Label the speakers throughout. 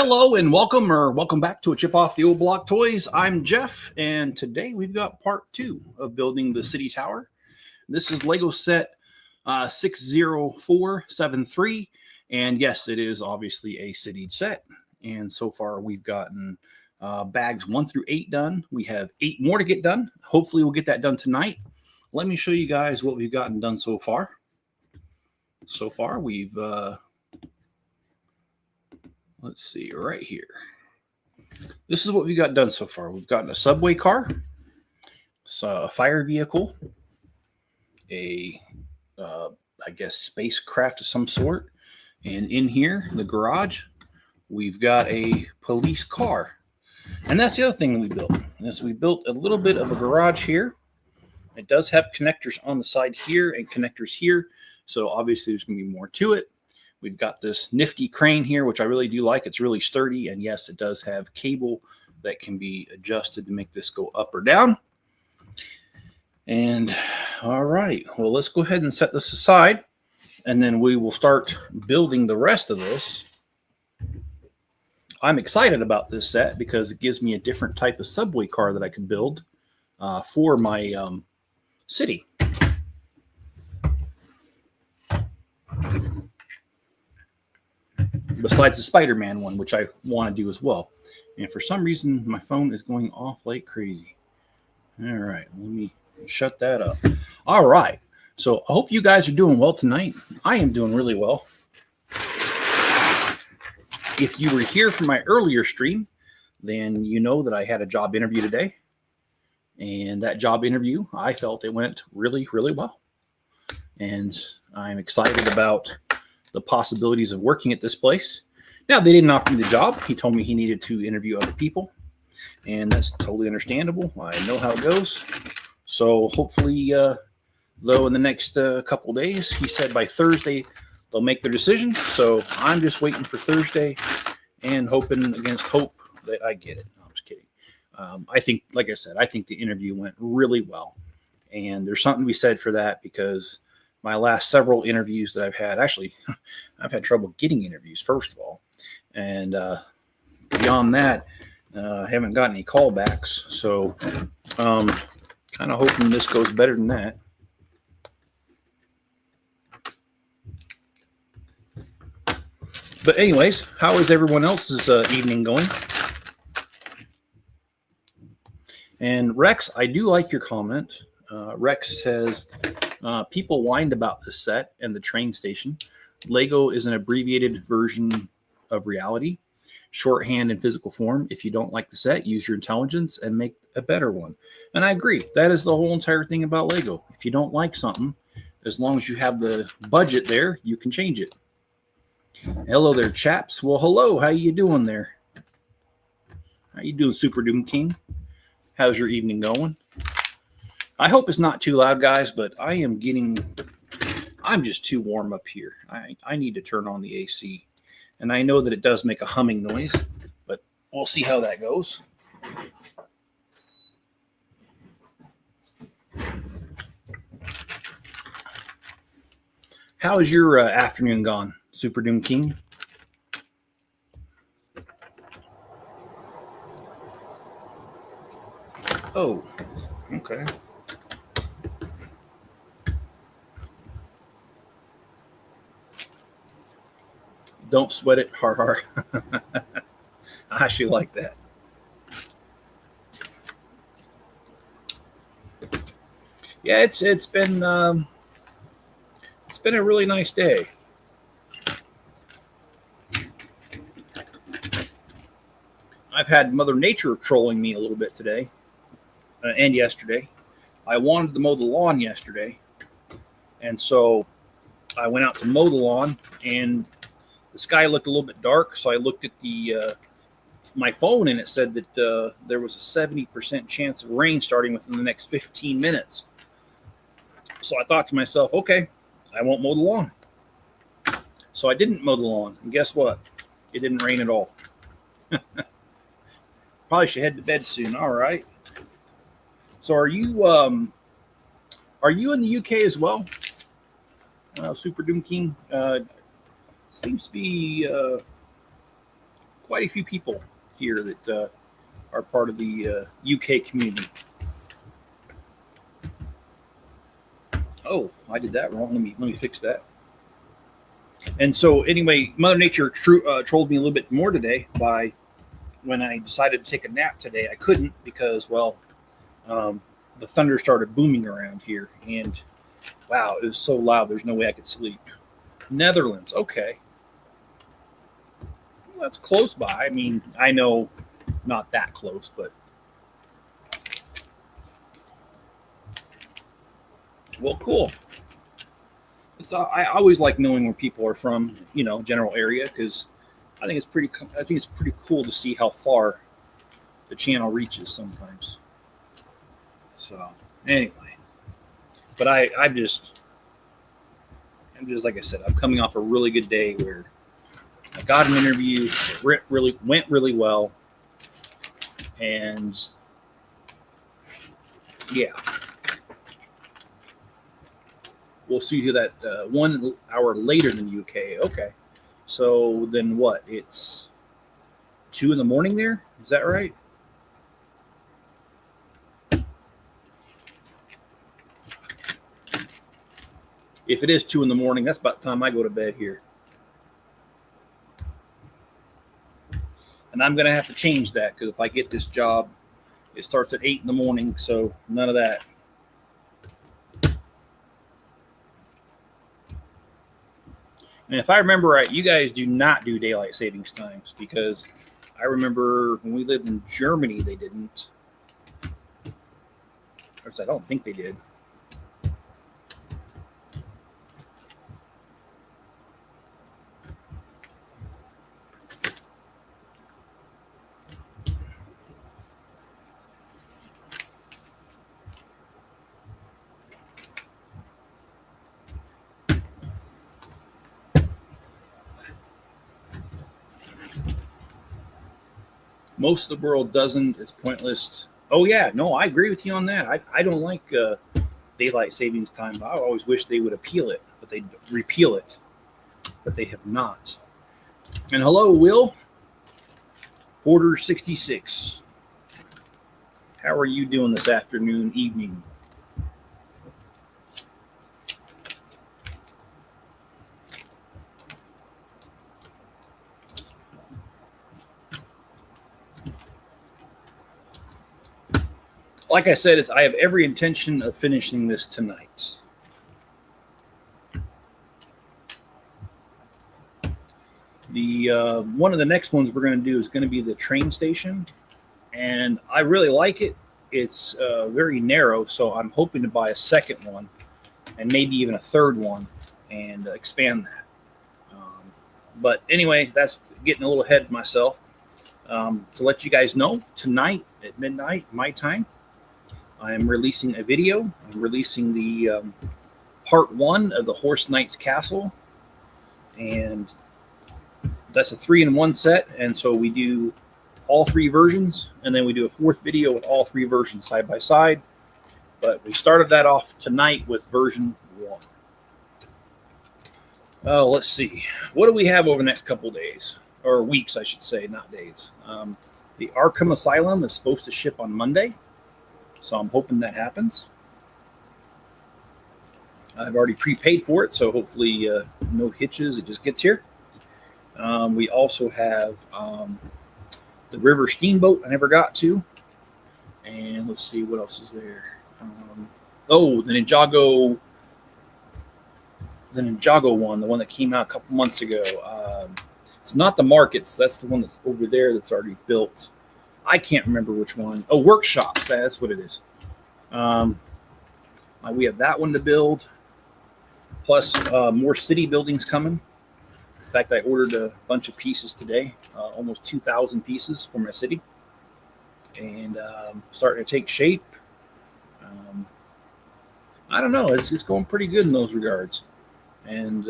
Speaker 1: Hello and welcome back to a chip off the old block toys. I'm Jeff, and today we've got part 2 of building the city tower. This is Lego set 60473, and yes, it is obviously a city set. And so far we've gotten bags 1 through 8 done. We have 8 more to get done. Hopefully we'll get that done tonight. Let me show you guys what we've gotten done so far. So far we've let's see, right here. This is what we got done so far. We've gotten a subway car, a fire vehicle, I guess, spacecraft of some sort. And in here, the garage, we've got a police car. And that's the other thing we built. We built a little bit of a garage here. It does have connectors on the side here and connectors here. So obviously there's going to be more to it. We've got this nifty crane here, which I really do like. It's really sturdy. And yes, it does have cable that can be adjusted to make this go up or down. And all right, well, let's go ahead and set this aside. And then we will start building the rest of this. I'm excited about this set because it gives me a different type of subway car that I can build for my city. Besides the Spider-Man one, which I want to do as well. And for some reason, my phone is going off like crazy. All right, let me shut that up. All right, so I hope you guys are doing well tonight. I am doing really well. If you were here for my earlier stream, then you know that I had a job interview today. And that job interview, I felt it went really, really well. And I'm excited about the possibilities of working at this place. Now, they didn't offer me the job. He told me he needed to interview other people, and that's totally understandable. I know how it goes. So hopefully, though, in the next couple days, he said by Thursday, they'll make their decision. So I'm just waiting for Thursday and hoping against hope that I get it. No, I'm just kidding. I think, like I said, I think the interview went really well. And there's something to be said for that because my last several interviews that I've had, actually, I've had trouble getting interviews, first of all. And beyond that, I haven't gotten any callbacks. So kind of hoping this goes better than that. But anyways, how is everyone else's evening going? And Rex, I do like your comment. Rex says, people whined about this set and the train station. Lego is an abbreviated version of reality, shorthand in physical form. If you don't like the set, use your intelligence and make a better one. And I agree. That is the whole entire thing about Lego. If you don't like something, as long as you have the budget there, you can change it. Hello there, chaps. Well, hello. How you doing there? How you doing, Super Doom King? How's your evening going? I hope it's not too loud, guys, but I'm just too warm up here. I need to turn on the AC. And I know that it does make a humming noise, but we'll see how that goes. How is your afternoon gone, Super Doom King? Oh, okay. Don't sweat it, har har. I actually like that. Yeah, it's been a really nice day. I've had Mother Nature trolling me a little bit today and yesterday. I wanted to mow the lawn yesterday, and so I went out to mow the lawn, and the sky looked a little bit dark, so I looked at my phone, and it said that there was a 70% chance of rain starting within the next 15 minutes. So I thought to myself, okay, I won't mow the lawn. So I didn't mow the lawn, and guess what? It didn't rain at all. Probably should head to bed soon. All right. So are you in the UK as well? Super Doom King seems to be quite a few people here that are part of the UK community. Oh, I did that wrong. Let me fix that. And so anyway, Mother Nature trolled me a little bit more today by when I decided to take a nap today. I couldn't because, well, the thunder started booming around here, and wow, it was so loud. There's no way I could sleep. Netherlands, okay. Well, that's close by. I mean, I know not that close, but well, cool. I always like knowing where people are from, general area, because I think it's pretty cool to see how far the channel reaches sometimes. So anyway, but I'm just like I said, I'm coming off a really good day where I got an interview. It went really well, and yeah. We'll see who that 1 hour later than UK. Okay. So then what? It's 2 in the morning there? Is that right? If it is 2 in the morning, that's about the time I go to bed here. And I'm going to have to change that because if I get this job, it starts at 8 in the morning. So none of that. And if I remember right, you guys do not do daylight savings times because I remember when we lived in Germany, they didn't. Or I don't think they did. Most of the world doesn't. It's pointless. Oh, yeah. No, I agree with you on that. I don't like daylight savings time. I always wish they would repeal it, but they have not. And hello, Will. Order 66. How are you doing this afternoon, evening? Like I said, I have every intention of finishing this tonight. The one of the next ones we're going to do is going to be the train station, and I really like it. It's very narrow, so I'm hoping to buy a second one and maybe even a third one and expand that. But anyway, that's getting a little ahead of myself. To let you guys know, tonight at midnight, my time, I'm releasing a video. I'm releasing the part 1 of the Horse Knight's Castle, and that's a 3-in-1 set. And so we do all 3 versions, and then we do a 4th video with all 3 versions side by side. But we started that off tonight with version 1. Let's see. What do we have over the next couple days? Or weeks, I should say, not days. The Arkham Asylum is supposed to ship on Monday. So I'm hoping that happens. I've already prepaid for it, so hopefully no hitches. It just gets here. We also have the River Steamboat I never got to. And let's see, what else is there? The Ninjago one, the one that came out a couple months ago. It's not the Markets. That's the one that's over there that's already built. I can't remember which one. Oh, Workshops. That's what it is. We have that one to build. Plus more city buildings coming. In fact, I ordered a bunch of pieces today. Almost 2,000 pieces for my city. And starting to take shape. I don't know. It's going pretty good in those regards. And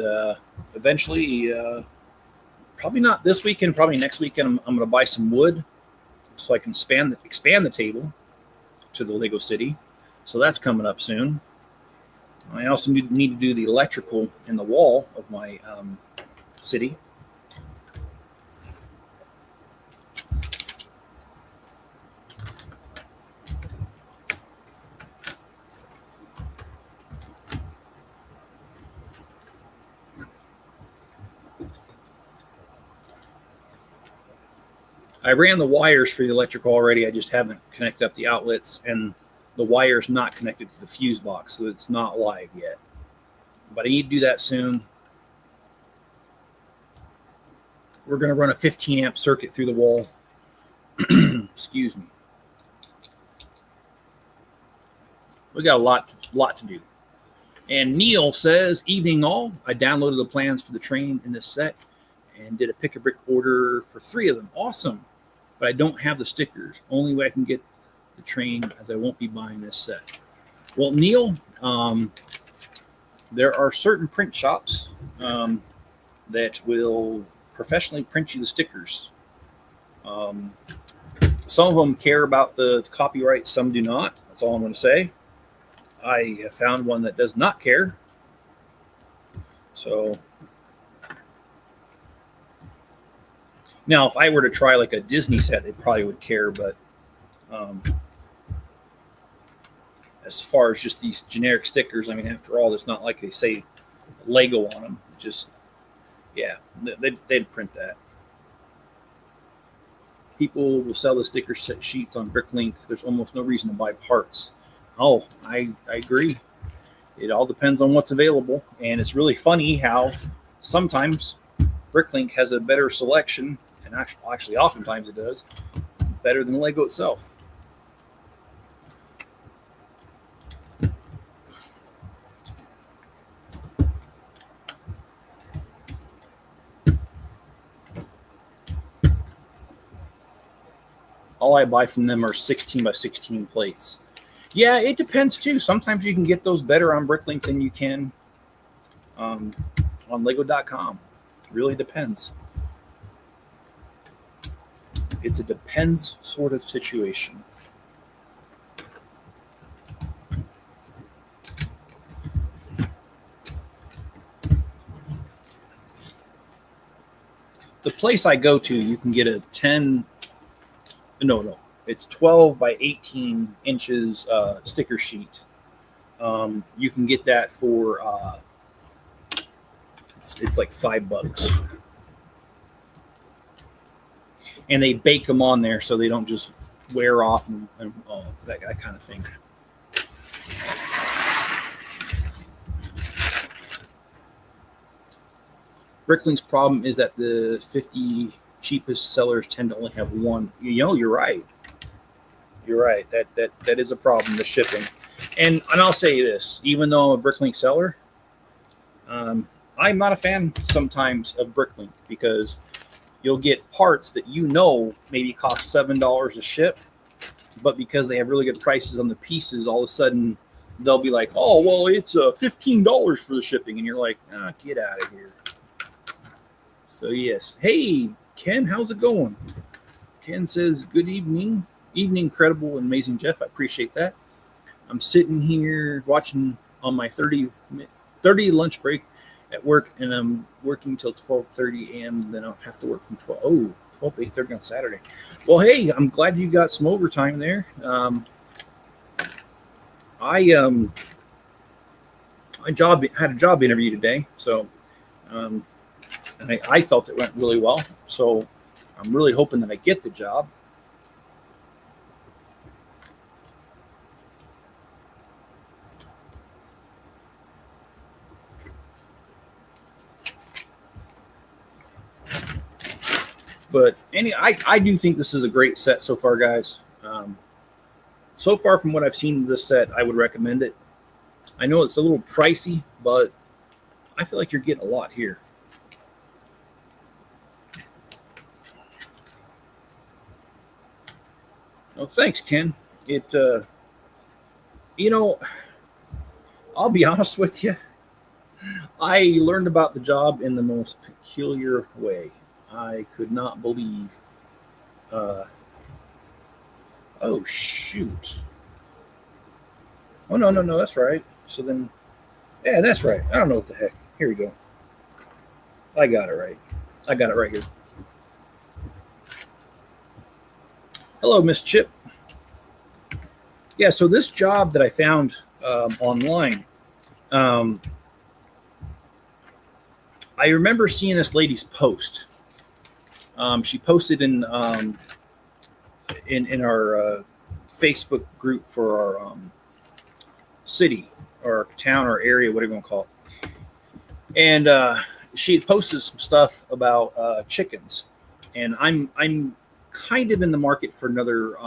Speaker 1: eventually, probably not this weekend, probably next weekend, I'm going to buy some wood so I can expand the table to the Lego City. So that's coming up soon. I also need to do the electrical in the wall of my city. I ran the wires for the electrical already. I just haven't connected up the outlets, and the wire is not connected to the fuse box, so it's not live yet. But I need to do that soon. We're going to run a 15 amp circuit through the wall. Excuse me. We got a lot to do. And Neil says, evening all. I downloaded the plans for the train in this set and did a pick a brick order for 3 of them. Awesome. But I don't have the stickers. Only way I can get the train, as I won't be buying this set. Well, Neil, there are certain print shops that will professionally print you the stickers. Some of them care about the copyright, some do not. That's all I'm going to say. I have found one that does not care. So now, if I were to try like a Disney set, they probably would care. But as far as just these generic stickers, I mean, after all, it's not like they say Lego on them. Just, yeah, they'd print that. People will sell the sticker set sheets on Bricklink. There's almost no reason to buy parts. Oh, I agree. It all depends on what's available. And it's really funny how sometimes Bricklink has a better selection, and actually oftentimes it does, better than Lego itself. All I buy from them are 16 by 16 plates. Yeah, it depends too. Sometimes you can get those better on Bricklink than you can on Lego.com. It really depends. It's a depends sort of situation. The place I go to, you can get a 10. No. It's 12 by 18 inches sticker sheet. You can get that for it's like $5, and they bake them on there so they don't just wear off and that kind of thing. Bricklink's problem is that the 50 cheapest sellers tend to only have one. You're right. You're right. That is a problem, the shipping. And I'll say this, even though I'm a Bricklink seller, I'm not a fan sometimes of Bricklink, because you'll get parts that maybe cost $7 a ship, but because they have really good prices on the pieces, all of a sudden they'll be like, oh, well, it's $15 for the shipping. And you're like, get out of here. So yes. Hey, Ken, how's it going? Ken says, good evening. Evening, incredible and amazing Jeff. I appreciate that. I'm sitting here watching on my 30 lunch break at work, and I'm working till 12:30 a.m. Then I'll have to work from 12 to 8:30 on Saturday. Well, hey, I'm glad you got some overtime there. I had a job interview today, so and I felt it went really well. So I'm really hoping that I get the job. But I do think this is a great set so far, guys. So far from what I've seen of this set, I would recommend it. I know it's a little pricey, but I feel like you're getting a lot here. Oh, thanks, Ken. I'll be honest with you. I learned about the job in the most peculiar way. I could not believe. Oh, shoot. Oh, no, that's right. So then, yeah, that's right. I don't know what the heck. Here we go. I got it right. I got it right here. Hello, Miss Chip. Yeah, so this job that I found online, I remember seeing this lady's post. She posted in our Facebook group for our city or town or area, whatever you want to call it. And she had posted some stuff about chickens, and I'm kind of in the market for another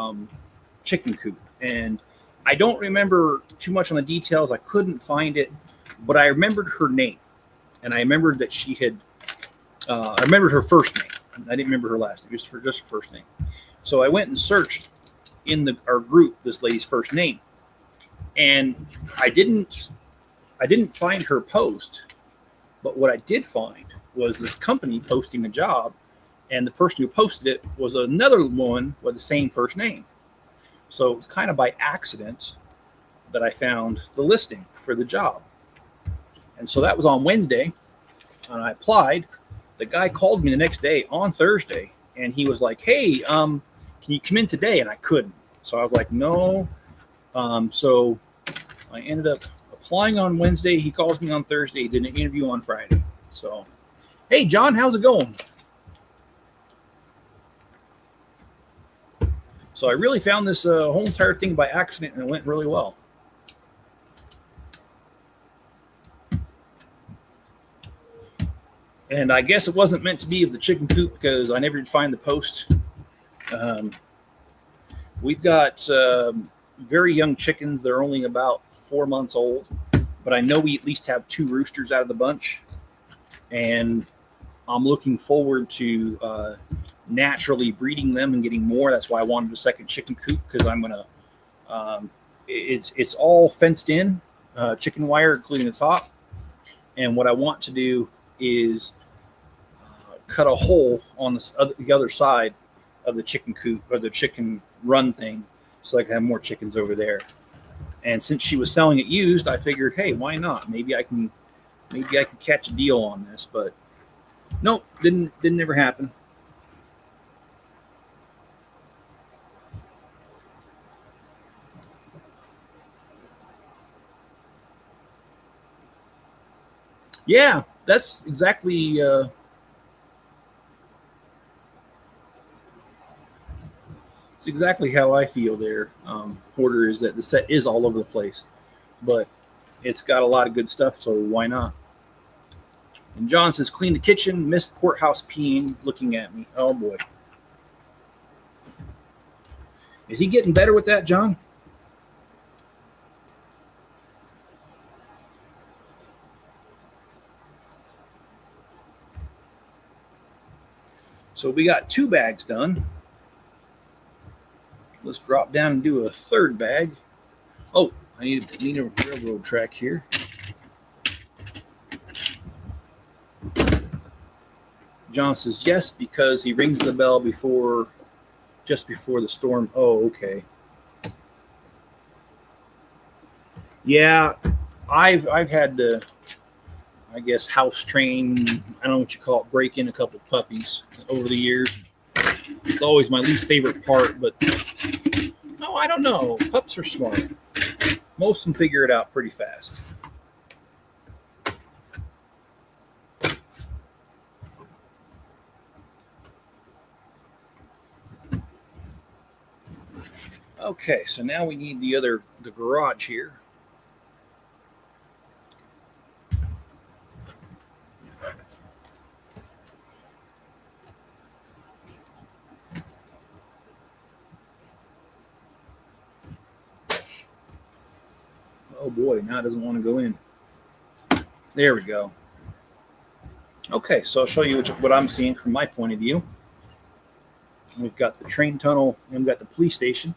Speaker 1: chicken coop, and I don't remember too much on the details. I couldn't find it, but I remembered her name, and I remembered that she had. I remembered her first name. I didn't remember her last name, just her first name. So I went and searched in our group this lady's first name, and I didn't find her post. But what I did find was this company posting a job, and the person who posted it was another woman with the same first name. So it was kind of by accident that I found the listing for the job. And so that was on Wednesday, and I applied. The guy called me the next day on Thursday, and he was like, "Hey, can you come in today?" And I couldn't. So I was like, "No." So I ended up applying on Wednesday. He calls me on Thursday. He did an interview on Friday. So, hey, John, how's it going? So I really found this whole entire thing by accident, and it went really well. And I guess it wasn't meant to be of the chicken coop because I never did find the post. We've got very young chickens. They're only about 4 months old, but I know we at least have 2 roosters out of the bunch. And I'm looking forward to naturally breeding them and getting more. That's why I wanted a second chicken coop, because I'm going to, it's all fenced in, chicken wire, including the top. And what I want to do is cut a hole on the other side of the chicken coop or the chicken run thing, so I can have more chickens over there. And since she was selling it used, I figured, hey, why not? Maybe I can catch a deal on this. But nope, didn't ever happen. Yeah, that's exactly it's exactly how I feel there. Porter, is that the set is all over the place, but it's got a lot of good stuff, so why not? And John says, clean the kitchen, missed courthouse peeing, looking at me. Oh boy. Is he getting better with that, John? So we got 2 bags done. Let's drop down and do a 3rd bag. Oh, I need a railroad track here. John says yes, because he rings the bell just before the storm. Oh, okay. Yeah, I've had to, I guess, house train, I don't know what you call it, break in a couple puppies over the years. It's always my least favorite part, but no, I don't know. Pups are smart. Most of them figure it out pretty fast. Okay, so now we need the garage here. Oh boy, now it doesn't want to go in. There we go. Okay, so I'll show you what I'm seeing from my point of view. We've got the train tunnel and we've got the police station.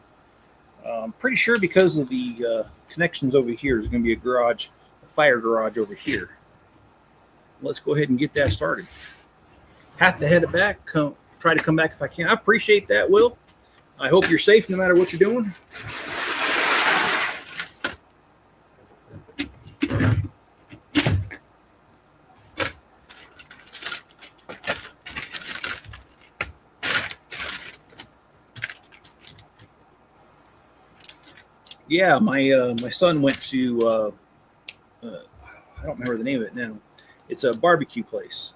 Speaker 1: I'm pretty sure because of the connections over here, there's going to be a fire garage over here. Let's go ahead and get that started. Have to head it back. Try to come back if I can. I appreciate that, Will. I hope you're safe no matter what you're doing. Yeah, my son went to I don't remember the name of it now. It's a barbecue place.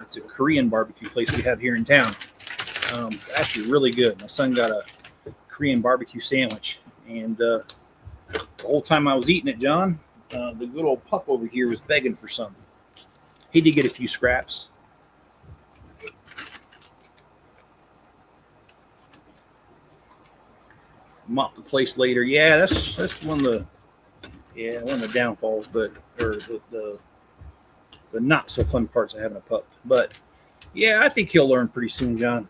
Speaker 1: It's a Korean barbecue place we have here in town. Actually really good. My son got a Korean barbecue sandwich, and the whole time I was eating it, John, the good old pup over here was begging for some. He did get a few scraps. Mop the place later. Yeah, that's one of the downfalls, but or the not so fun parts of having a pup. But yeah, I think he'll learn pretty soon, John.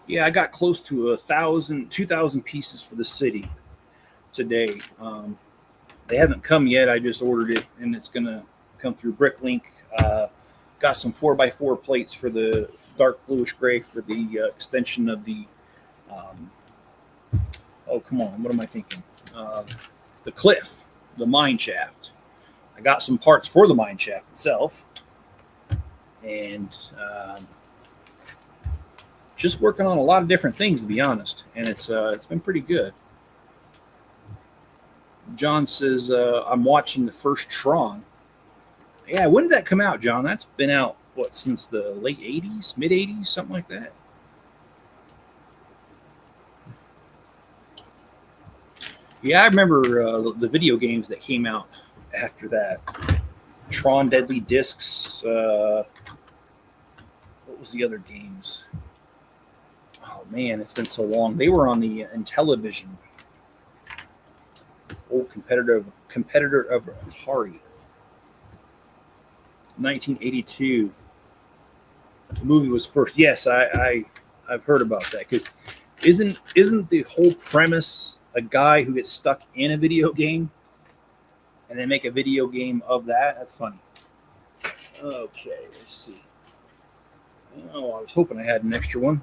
Speaker 1: Yeah, I got close to 2,000 pieces for the city today. They haven't come yet. I just ordered it, and it's gonna come through Bricklink. Got some 4x4 plates for the dark bluish gray for the extension of the. Oh, come on! What am I thinking? The cliff, the mine shaft. I got some parts for the mine shaft itself, and just working on a lot of different things, to be honest, and it's been pretty good. John says I'm watching the first Tron. Yeah, when did that come out, John? That's been out since the late '80s, mid '80s, something like that. Yeah, I remember the video games that came out after that. Tron Deadly Discs. What was the other games? Oh man, it's been so long. They were on the Intellivision, old competitor of Atari. 1982. The movie was first. Yes, I've heard about that, because isn't the whole premise a guy who gets stuck in a video game and they make a video game of that? That's funny. Okay, let's see. Oh, I was hoping I had an extra one.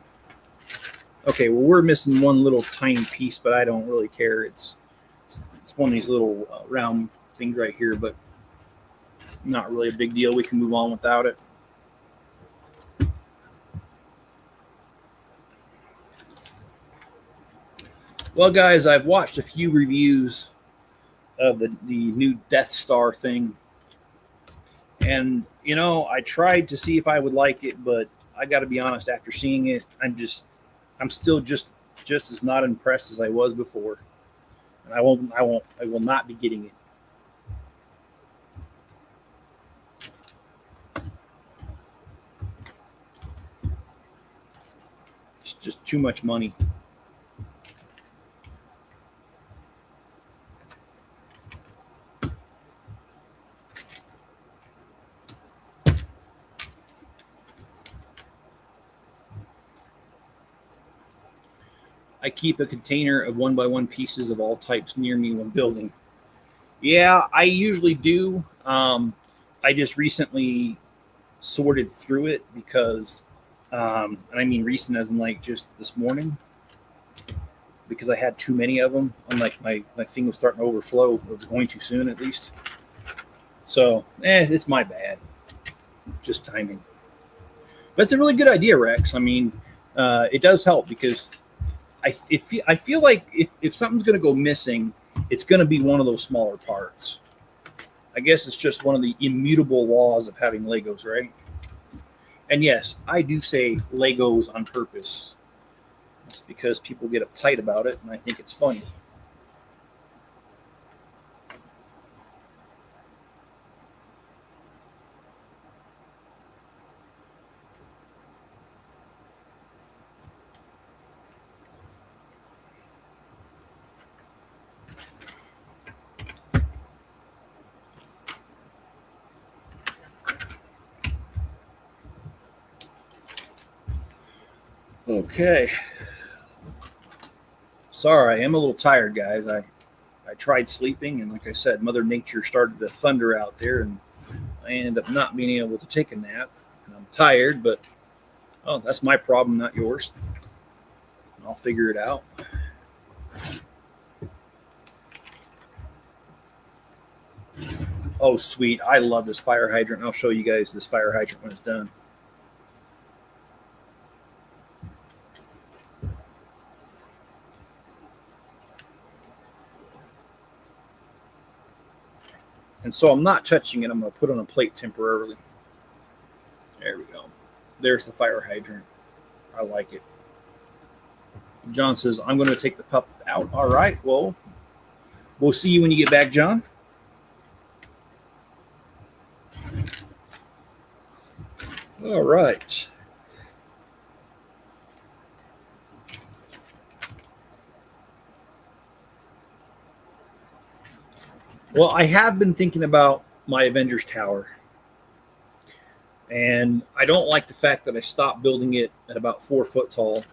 Speaker 1: Okay, well, we're missing one little tiny piece, but I don't really care. It's one of these little round things right here, but not really a big deal. We can move on without it. Well, guys, I've watched a few reviews of the new Death Star thing, and I tried to see if I would like it, but I got to be honest. After seeing it, I'm still just as not impressed as I was before, and I will not be getting it. It's just too much money. I keep a container of 1x1 pieces of all types near me when building. Yeah, I usually do. I just recently sorted through it because, and I mean recent as in like just this morning, because I had too many of them. I'm like, my thing was starting to overflow. It was going too soon, at least. So, it's my bad. Just timing. But it's a really good idea, Rex. I mean, it does help, because I feel like if something's going to go missing, it's going to be one of those smaller parts. I guess it's just one of the immutable laws of having Legos, right? And yes, I do say Legos on purpose. It's because people get uptight about it, and I think it's funny. Okay. Sorry, I am a little tired, guys. I tried sleeping, and like I said, Mother Nature started to thunder out there, and I ended up not being able to take a nap. And I'm tired, but oh, that's my problem, not yours. I'll figure it out. Oh, sweet. I love this fire hydrant. I'll show you guys this fire hydrant when it's done. And so I'm not touching it. I'm going to put it on a plate temporarily. There we go. There's the fire hydrant. I like it. John says, I'm going to take the pup out. All right. Well, we'll see you when you get back, John. All right. Well, I have been thinking about my Avengers Tower. And I don't like the fact that I stopped building it at about 4 foot tall.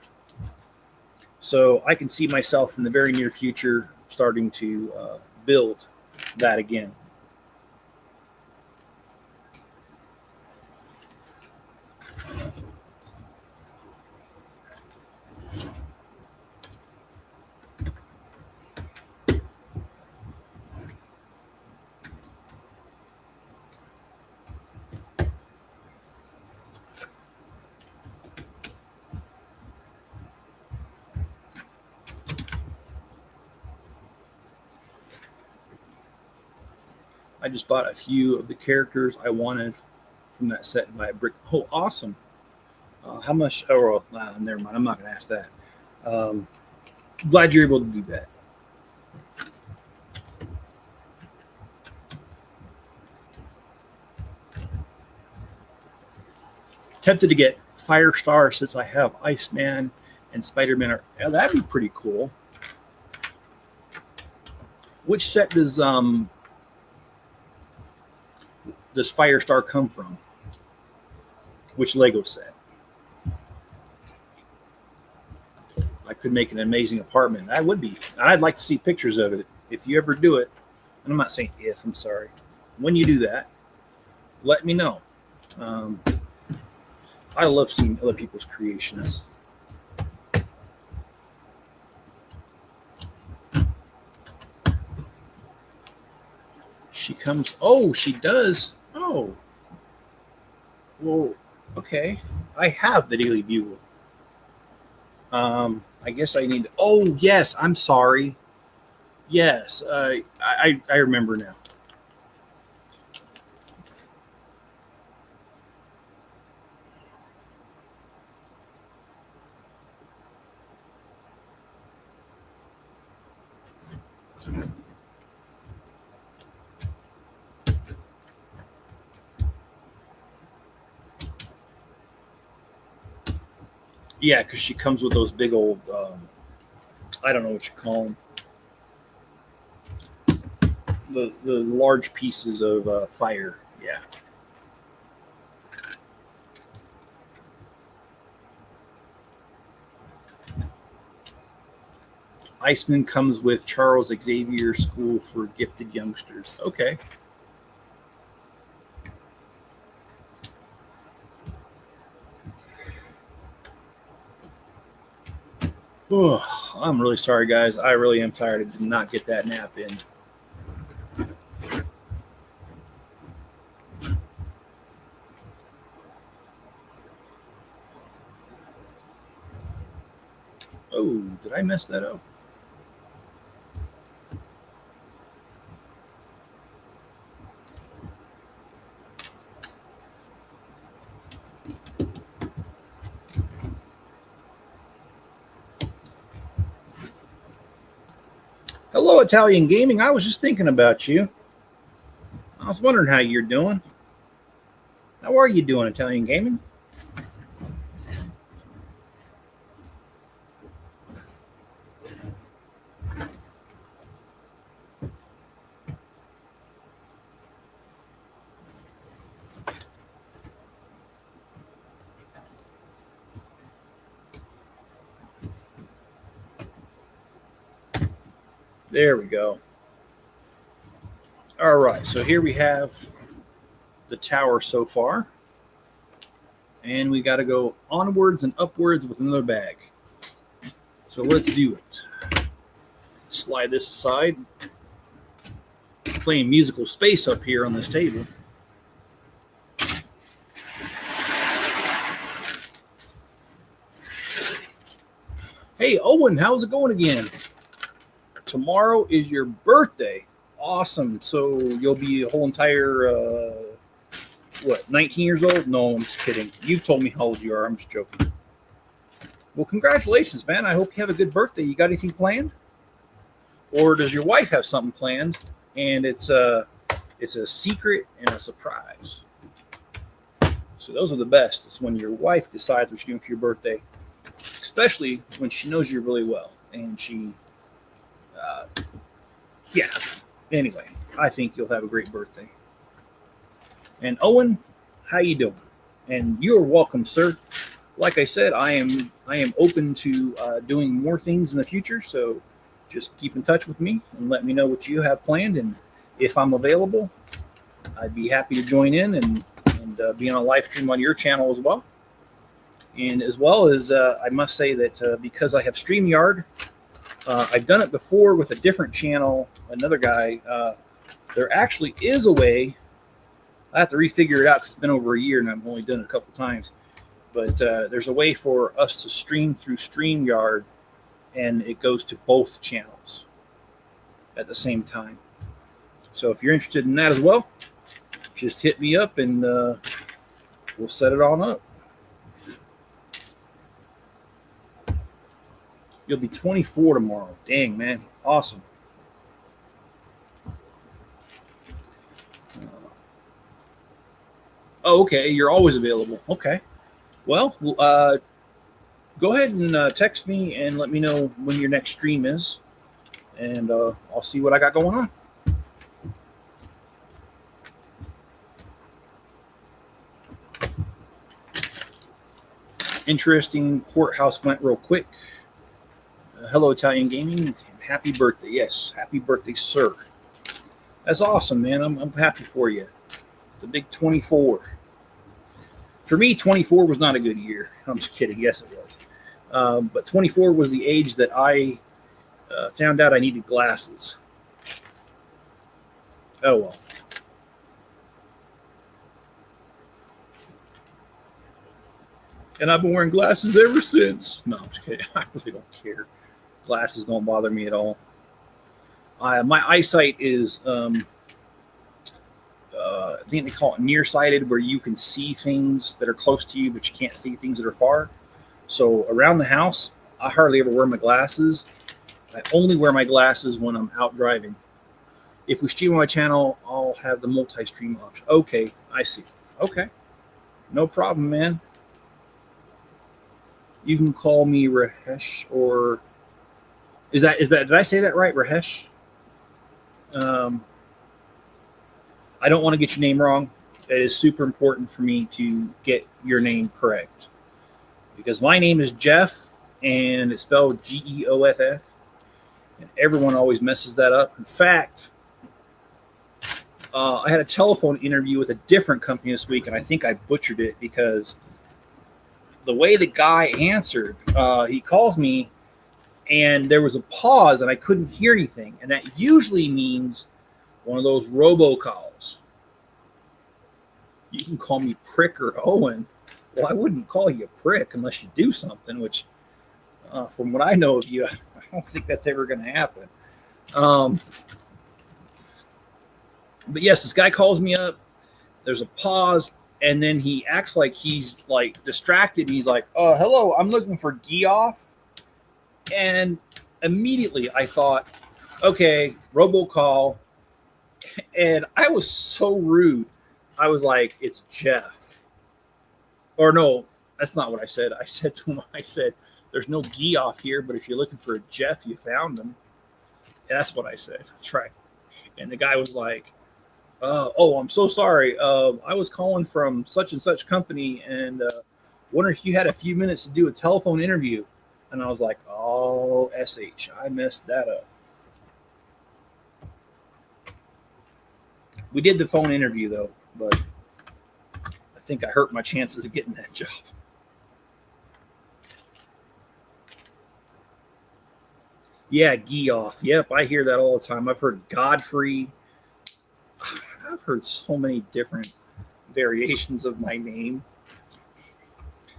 Speaker 1: So I can see myself in the very near future starting to build that again. I just bought a few of the characters I wanted from that set by Brick. Oh, awesome! How much? Oh, well, never mind. I'm not going to ask that. Glad you're able to do that. Tempted to get Firestar since I have Iceman and Spider-Man. Yeah, that'd be pretty cool. Which set does Firestar come from? Which Lego set? I could make an amazing apartment. That would be. I'd like to see pictures of it. If you ever do it, and I'm not saying if, I'm sorry. When you do that, let me know. I love seeing other people's creations. She comes. Oh, she does. Oh. Well, okay. I have the Daily Bugle. I guess I need. Oh, yes. I'm sorry. Yes. I remember now. Yeah, because she comes with those big old, I don't know what you call them, the large pieces of fire. Yeah. Iceman comes with Charles Xavier School for Gifted Youngsters. Okay. Oh, I'm really sorry, guys. I really am tired. I did not get that nap in. Oh, did I mess that up? Hello, Italian Gaming. I was just thinking about you. I was wondering how you're doing. How are you doing, Italian Gaming? There we go. All right, so here we have the tower so far, and we got to go onwards and upwards with another bag. So let's do it. Slide this aside. Playing musical space up here on this table. Hey, Owen, how's it going again? Tomorrow is your birthday. Awesome. So you'll be a whole entire, 19 years old? No, I'm just kidding. You told me how old you are. I'm just joking. Well, congratulations, man. I hope you have a good birthday. You got anything planned? Or does your wife have something planned and it's a secret and a surprise? So those are the best. It's when your wife decides what you're doing for your birthday, especially when she knows you really well. And she, yeah. Anyway, I think you'll have a great birthday. And Owen, how you doing? And you're welcome, sir. Like I said, I am open to doing more things in the future. So just keep in touch with me and let me know what you have planned. And if I'm available, I'd be happy to join in and be on a live stream on your channel as well. And as well as I must say that because I have StreamYard, I've done it before with a different channel, another guy. There actually is a way. I have to refigure it out because it's been over a year and I've only done it a couple times. But there's a way for us to stream through StreamYard, and it goes to both channels at the same time. So if you're interested in that as well, just hit me up and we'll set it on up. You'll be 24 tomorrow. Dang, man. Awesome. Oh, okay. You're always available. Okay. Well, go ahead and text me and let me know when your next stream is, and I'll see what I got going on. Interesting. Courthouse went real quick. Hello, Italian Gaming. Happy birthday. Yes, happy birthday, sir. That's awesome, man. I'm happy for you. The big 24. For me, 24 was not a good year. I'm just kidding. Yes, it was. But 24 was the age that I found out I needed glasses. Oh, well. And I've been wearing glasses ever since. No, I'm just kidding. I really don't care. Glasses don't bother me at all. My eyesight is, I think they call it nearsighted, where you can see things that are close to you, but you can't see things that are far. So around the house, I hardly ever wear my glasses. I only wear my glasses when I'm out driving. If we stream on my channel, I'll have the multi-stream option. Okay, I see. Okay, no problem, man. You can call me Rahesh, or is that did I say that right, Rahesh? I don't want to get your name wrong. It is super important for me to get your name correct, because my name is Jeff and it's spelled Geoff, and everyone always messes that up. In fact, I had a telephone interview with a different company this week, and I think I butchered it because the way the guy answered, he calls me and there was a pause and I couldn't hear anything. And that usually means one of those robocalls. You can call me Prick or Owen. Well, I wouldn't call you a prick unless you do something, which from what I know of you, I don't think that's ever going to happen. But yes, this guy calls me up. There's a pause, and then he acts like he's like distracted. He's like, "Oh, hello, I'm looking for Geoff." And immediately I thought, okay, robocall. And I was so rude. I was like, "It's Jeff." Or no, that's not what I said. I said to him, I said, "There's no Geoff here, but if you're looking for a Jeff, you found him." And that's what I said. That's right. And the guy was like, "Oh, I'm so sorry. I was calling from such and such company, and wonder if you had a few minutes to do a telephone interview." And I was like, "Oh, SH, I messed that up." We did the phone interview though, but I think I hurt my chances of getting that job. Yeah, Geoff. Yep, I hear that all the time. I've heard Godfrey. I've heard so many different variations of my name.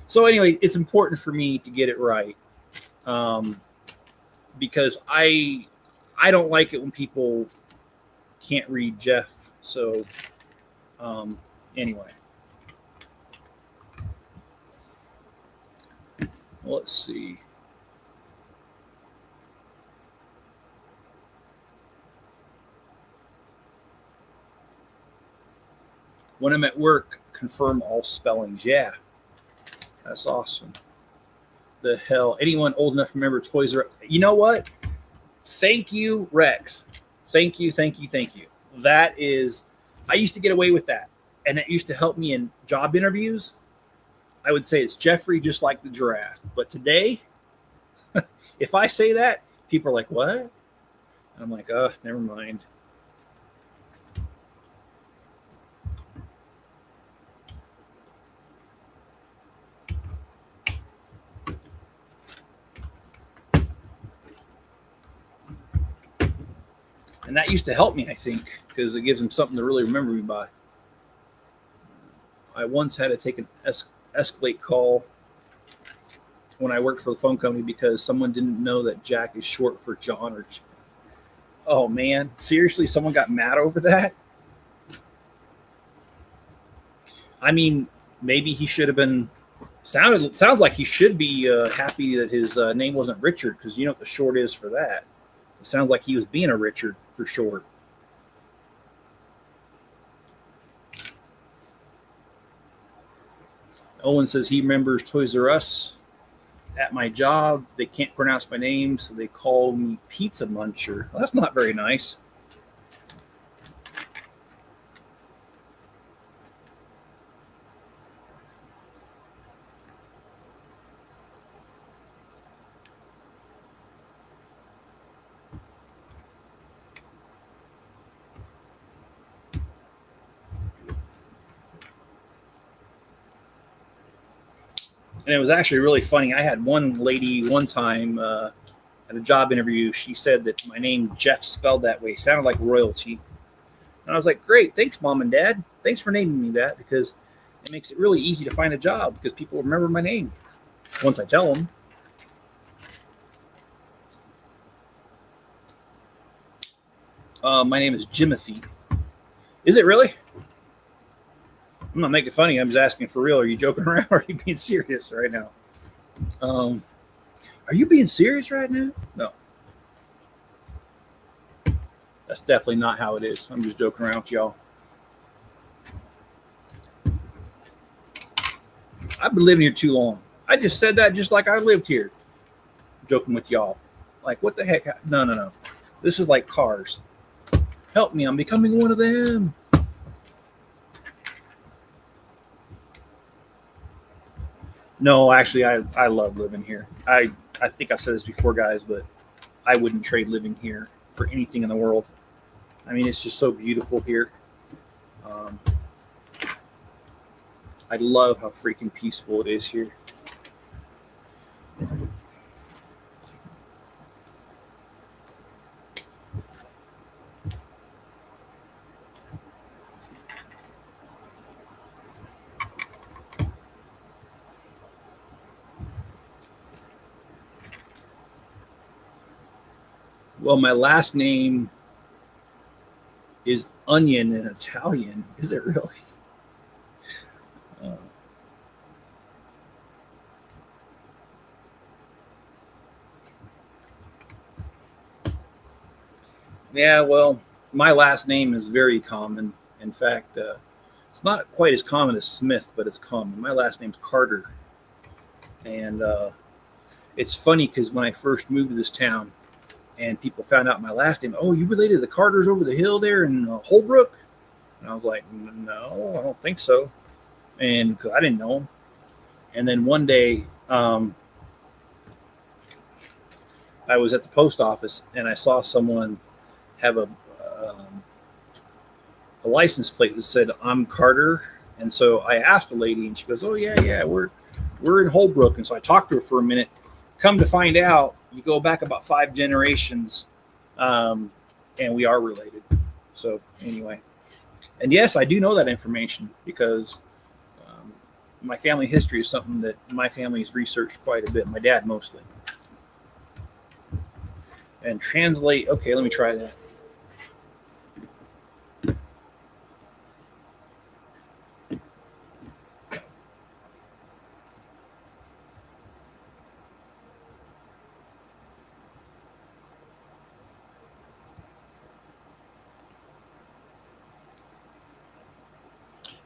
Speaker 1: So anyway, it's important for me to get it right, because I don't like it when people can't read Jeff. So anyway, let's see. When I'm at work, confirm all spellings. Yeah, that's awesome. The hell, anyone old enough to remember Toys R Us? You know what? Thank you, Rex. Thank you, thank you, thank you. That is, I used to get away with that, and it used to help me in job interviews. I would say it's Jeffrey, just like the giraffe. But today, if I say that, people are like, "What?" And I'm like, "Oh, never mind." And that used to help me, I think, because it gives them something to really remember me by. I once had to take an escalate call when I worked for the phone company because someone didn't know that Jack is short for John or. Oh man, seriously, someone got mad over that? I mean, maybe he should have been. Sounds like he should be happy that his name wasn't Richard, because you know what the short is for that. It sounds like he was being a Richard for short. Owen says he remembers Toys R Us. At my job, they can't pronounce my name, so they call me Pizza Muncher. Well, that's not very nice. And it was actually really funny. I had one lady one time at a job interview. She said that my name, Jeff, spelled that way, sounded like royalty. And I was like, great, thanks, Mom and Dad. Thanks for naming me that, because it makes it really easy to find a job because people remember my name once I tell them. My name is Jimothy. Is it really? I'm not making funny. I'm just asking for real. Are you joking around or are you being serious right now? Are you being serious right now? No. That's definitely not how it is. I'm just joking around with y'all. I've been living here too long. I just said that just like I lived here. Joking with y'all. Like, what the heck? No. This is like cars. Help me. I'm becoming one of them. No, actually, I love living here. I think I've said this before, guys, but I wouldn't trade living here for anything in the world. I mean, it's just so beautiful here. I love how freaking peaceful it is here. Well, my last name is Onion in Italian. Is it really? Uh, yeah, well, my last name is very common. In fact, it's not quite as common as Smith, but it's common. My last name's Carter. And it's funny because when I first moved to this town and people found out my last name, oh, you related to the Carters over the hill there in Holbrook? And I was like, no, I don't think so. And I didn't know them. And then one day, I was at the post office and I saw someone have a license plate that said "I'm Carter," and so I asked the lady, and she goes, "Oh yeah, we're in Holbrook." And so I talked to her for a minute. Come to find out, you go back about 5 generations, and we are related. So anyway, and yes, I do know that information because my family history is something that my family's researched quite a bit. My dad mostly. And translate. Okay, let me try that.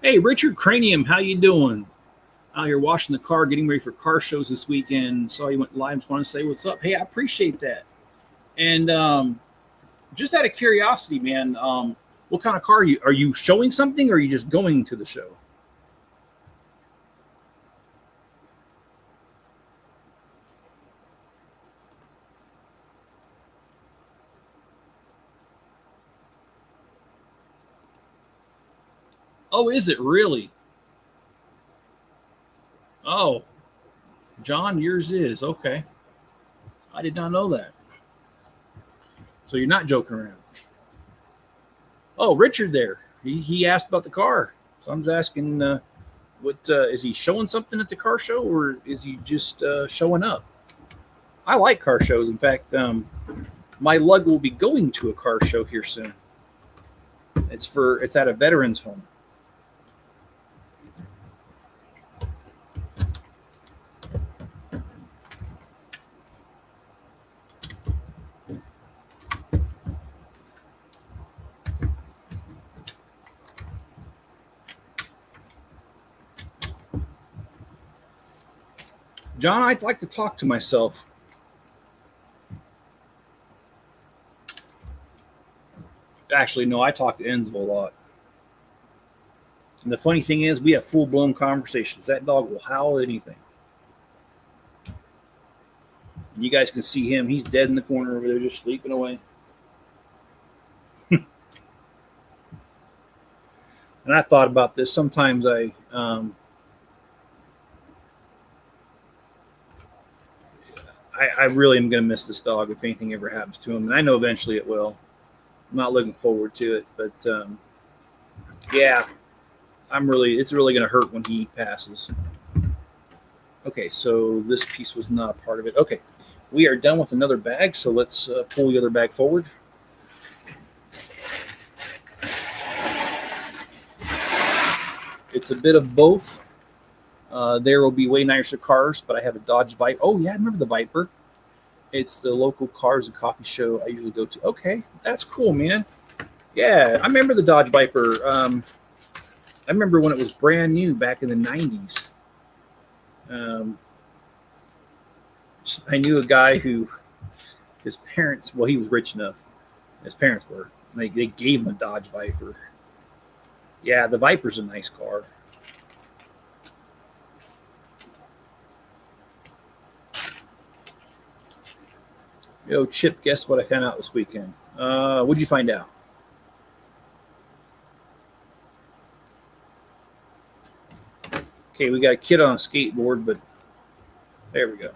Speaker 1: Hey, Richard Cranium, how you doing? Out here washing the car, getting ready for car shows this weekend. Saw you went live. Just want to say what's up. Hey, I appreciate that. And just out of curiosity, man, what kind of car are you showing something, or are you just going to the show? Oh, is it really? Oh, John, yours is okay. I did not know that. So you're not joking around. Oh, Richard there. He asked about the car. So I'm just asking, what is he showing something at the car show, or is he just showing up? I like car shows. In fact, my lug will be going to a car show here soon. It's at a veterans home. John, I'd like to talk to myself. Actually, no, I talk to Enzo a lot. And the funny thing is, we have full-blown conversations. That dog will howl at anything. And you guys can see him. He's dead in the corner over there, just sleeping away. And I thought about this. Sometimes I really am going to miss this dog if anything ever happens to him. And I know eventually it will. I'm not looking forward to it. But, yeah, it's really going to hurt when he passes. Okay, so this piece was not a part of it. Okay, we are done with another bag. So let's pull the other bag forward. It's a bit of both. There will be way nicer cars, but I have a Dodge Viper. Oh, yeah, I remember the Viper. It's the local cars and coffee show I usually go to. Okay, that's cool, man. Yeah, I remember the Dodge Viper. I remember when it was brand new back in the 90s. I knew a guy who, his parents, well, he was rich enough. His parents were. They gave him a Dodge Viper. Yeah, the Viper's a nice car. Yo, Chip, guess what I found out this weekend? What'd you find out? Okay, we got a kid on a skateboard, but there we go.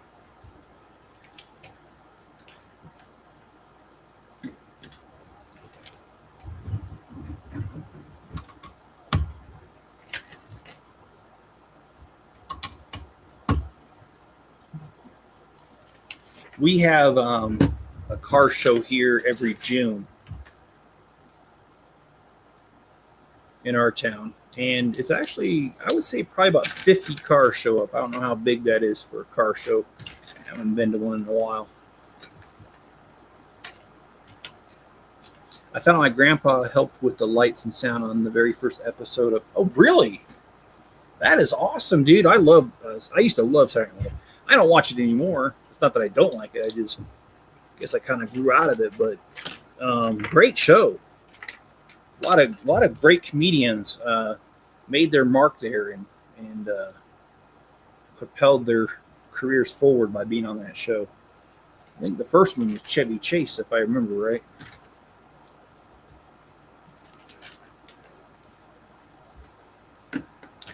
Speaker 1: We have a car show here every June in our town. And it's actually, I would say, probably about 50 cars show up. I don't know how big that is for a car show. I haven't been to one in a while. I found out my grandpa helped with the lights and sound on the very first episode of. Oh, really? That is awesome, dude. I used to love Saturday Night Live. I don't watch it anymore. It's not that I don't like it. I guess I kind of grew out of it. But great show. A lot of great comedians made their mark there and propelled their careers forward by being on that show. I think the first one was Chevy Chase, if I remember right.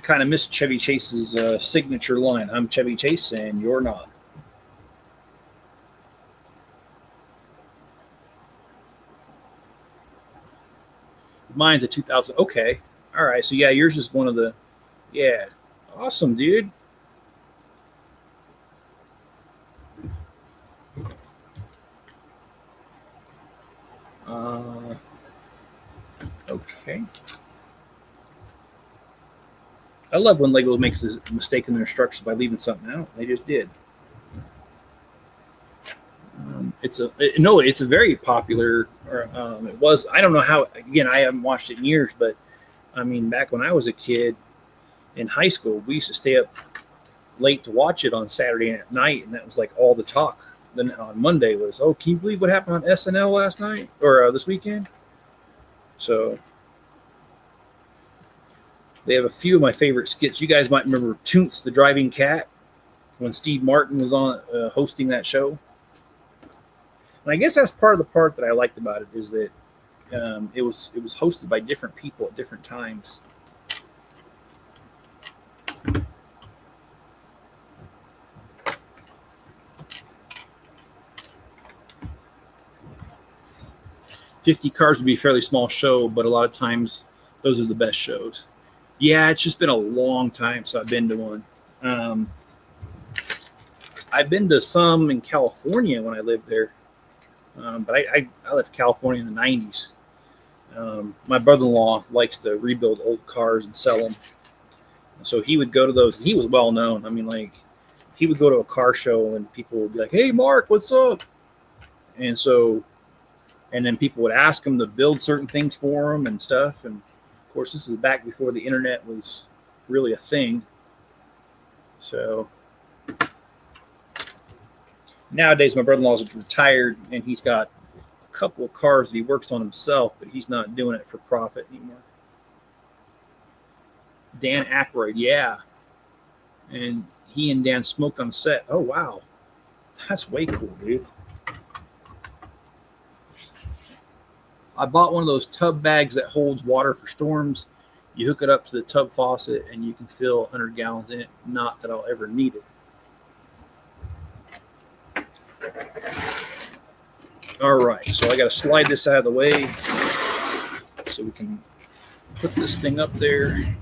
Speaker 1: kind of missed Chevy Chase's signature line. I'm Chevy Chase and you're not. Mine's a 2000. Okay. All right. So yeah, yours is one of the, yeah. Awesome, dude. Okay. I love when Lego makes a mistake in their instructions by leaving something out. They just did. It's a very popular. Or it was. I don't know how. Again, I haven't watched it in years, but I mean, back when I was a kid in high school, we used to stay up late to watch it on Saturday night, and that was like all the talk. Then on Monday was, oh, can you believe what happened on SNL last night or this weekend? So they have a few of my favorite skits. You guys might remember Toonts the Driving Cat when Steve Martin was on hosting that show. And I guess that's part of the part that I liked about it is that it was hosted by different people at different times. $50 cars would be a fairly small show, but a lot of times those are the best shows. Yeah, it's just been a long time since I've been to one. I've been to some in California when I lived there, but I left California in the 90s. My brother-in-law likes to rebuild old cars and sell them. So he would go to those, and he was well known. I mean, like, he would go to a car show, and people would be like, hey, Mark, what's up? And then people would ask him to build certain things for them and stuff. And, of course, this is back before the internet was really a thing. So nowadays, my brother-in-law is retired, and he's got a couple of cars that he works on himself, but he's not doing it for profit anymore. Dan Aykroyd, yeah. And he and Dan smoked on set. Oh, wow. That's way cool, dude. I bought one of those tub bags that holds water for storms. You hook it up to the tub faucet, and you can fill 100 gallons in it. Not that I'll ever need it. All right, so I got to slide this out of the way so we can put this thing up there.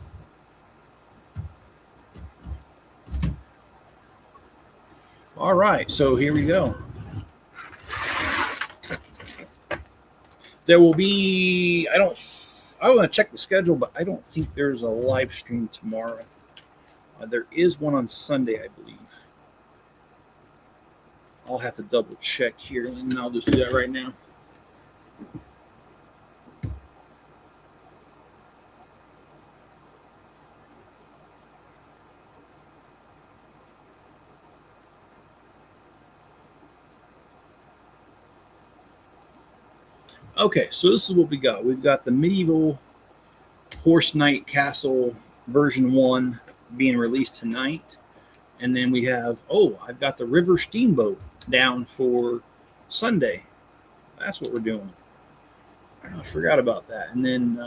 Speaker 1: All right, so here we go. There will be, I want to check the schedule, but I don't think there's a live stream tomorrow. There is one on Sunday, I believe. I'll have to double check here, and I'll just do that right now. Okay, so this is what we got. We've got the Medieval Horse Knight Castle version 1 being released tonight. And then we have, I've got the River Steamboat down for Sunday. That's what we're doing. I forgot about that. And then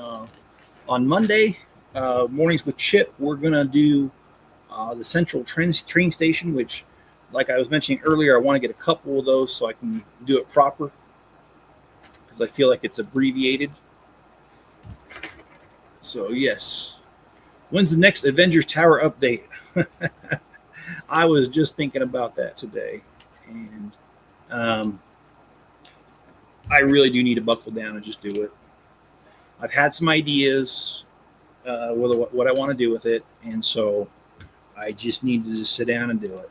Speaker 1: on Monday, Mornings with Chip, we're going to do the Central train Station, which, like I was mentioning earlier, I want to get a couple of those so I can do it proper. I feel like it's abbreviated. So yes. When's the next Avengers Tower update? I was just thinking about that today. And I really do need to buckle down and just do it. I've had some ideas with what I want to do with it. And so I just need to just sit down and do it.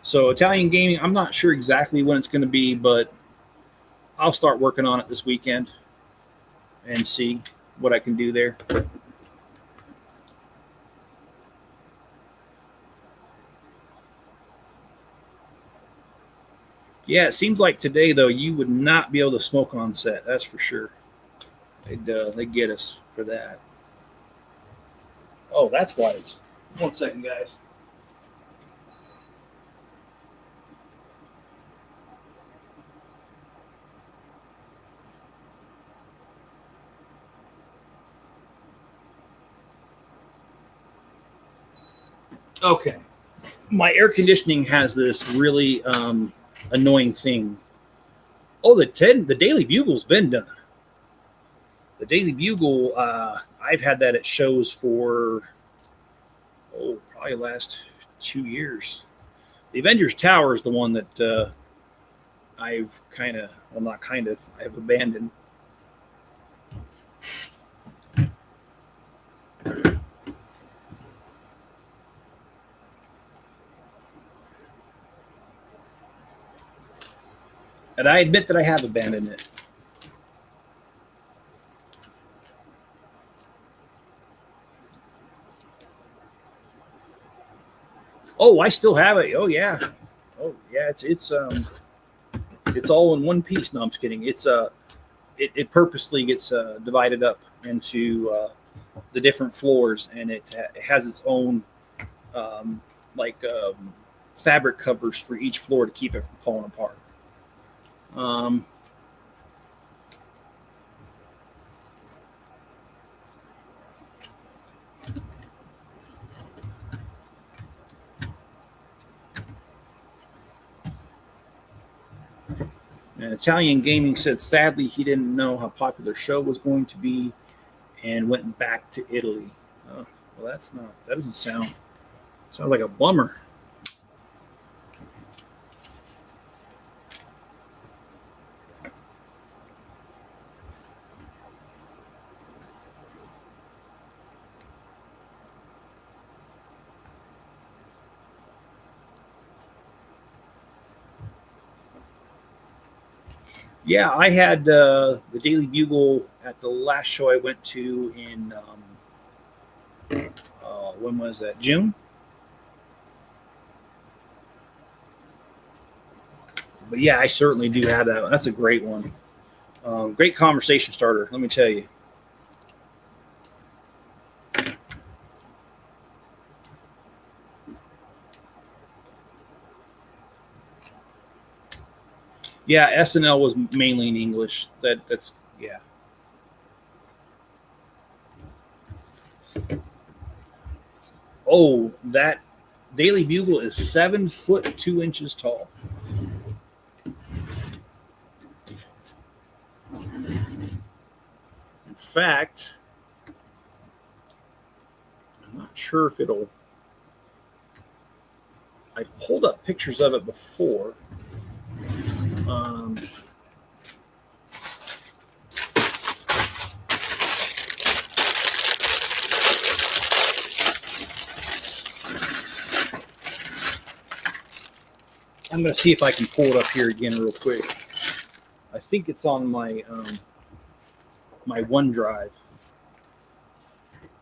Speaker 1: So Italian gaming, I'm not sure exactly when it's going to be, but I'll start working on it this weekend and see what I can do there. Yeah, it seems like today, though, you would not be able to smoke on set. That's for sure. They get us for that. Oh, that's why it's... 1 second, guys. Okay. My air conditioning has this really annoying thing. Oh, the Daily Bugle's been done. The Daily Bugle, I've had that at shows for probably last 2 years. The Avengers Tower is the one that I've kind of, well, not kind of, I've abandoned. And I admit that I have abandoned it. Oh, I still have it. Oh yeah. Oh yeah. It's all in one piece. No, I'm just kidding. It purposely gets divided up into the different floors, and it has its own um, like fabric covers for each floor to keep it from falling apart. Um, and Italian Gaming said sadly he didn't know how popular the show was going to be and went back to Italy. Oh, well, that doesn't sound like a bummer. Yeah, I had the Daily Bugle at the last show I went to in when was that? June. But yeah, I certainly do have that. That's a great one. Great conversation starter. Let me tell you. Yeah, SNL was mainly in English. That's yeah. Oh, that Daily Bugle is 7 foot 2 inches tall. In fact, I'm not sure if it'll. I pulled up pictures of it before. Um, I'm going to see if I can pull it up here again real quick. I think it's on my OneDrive,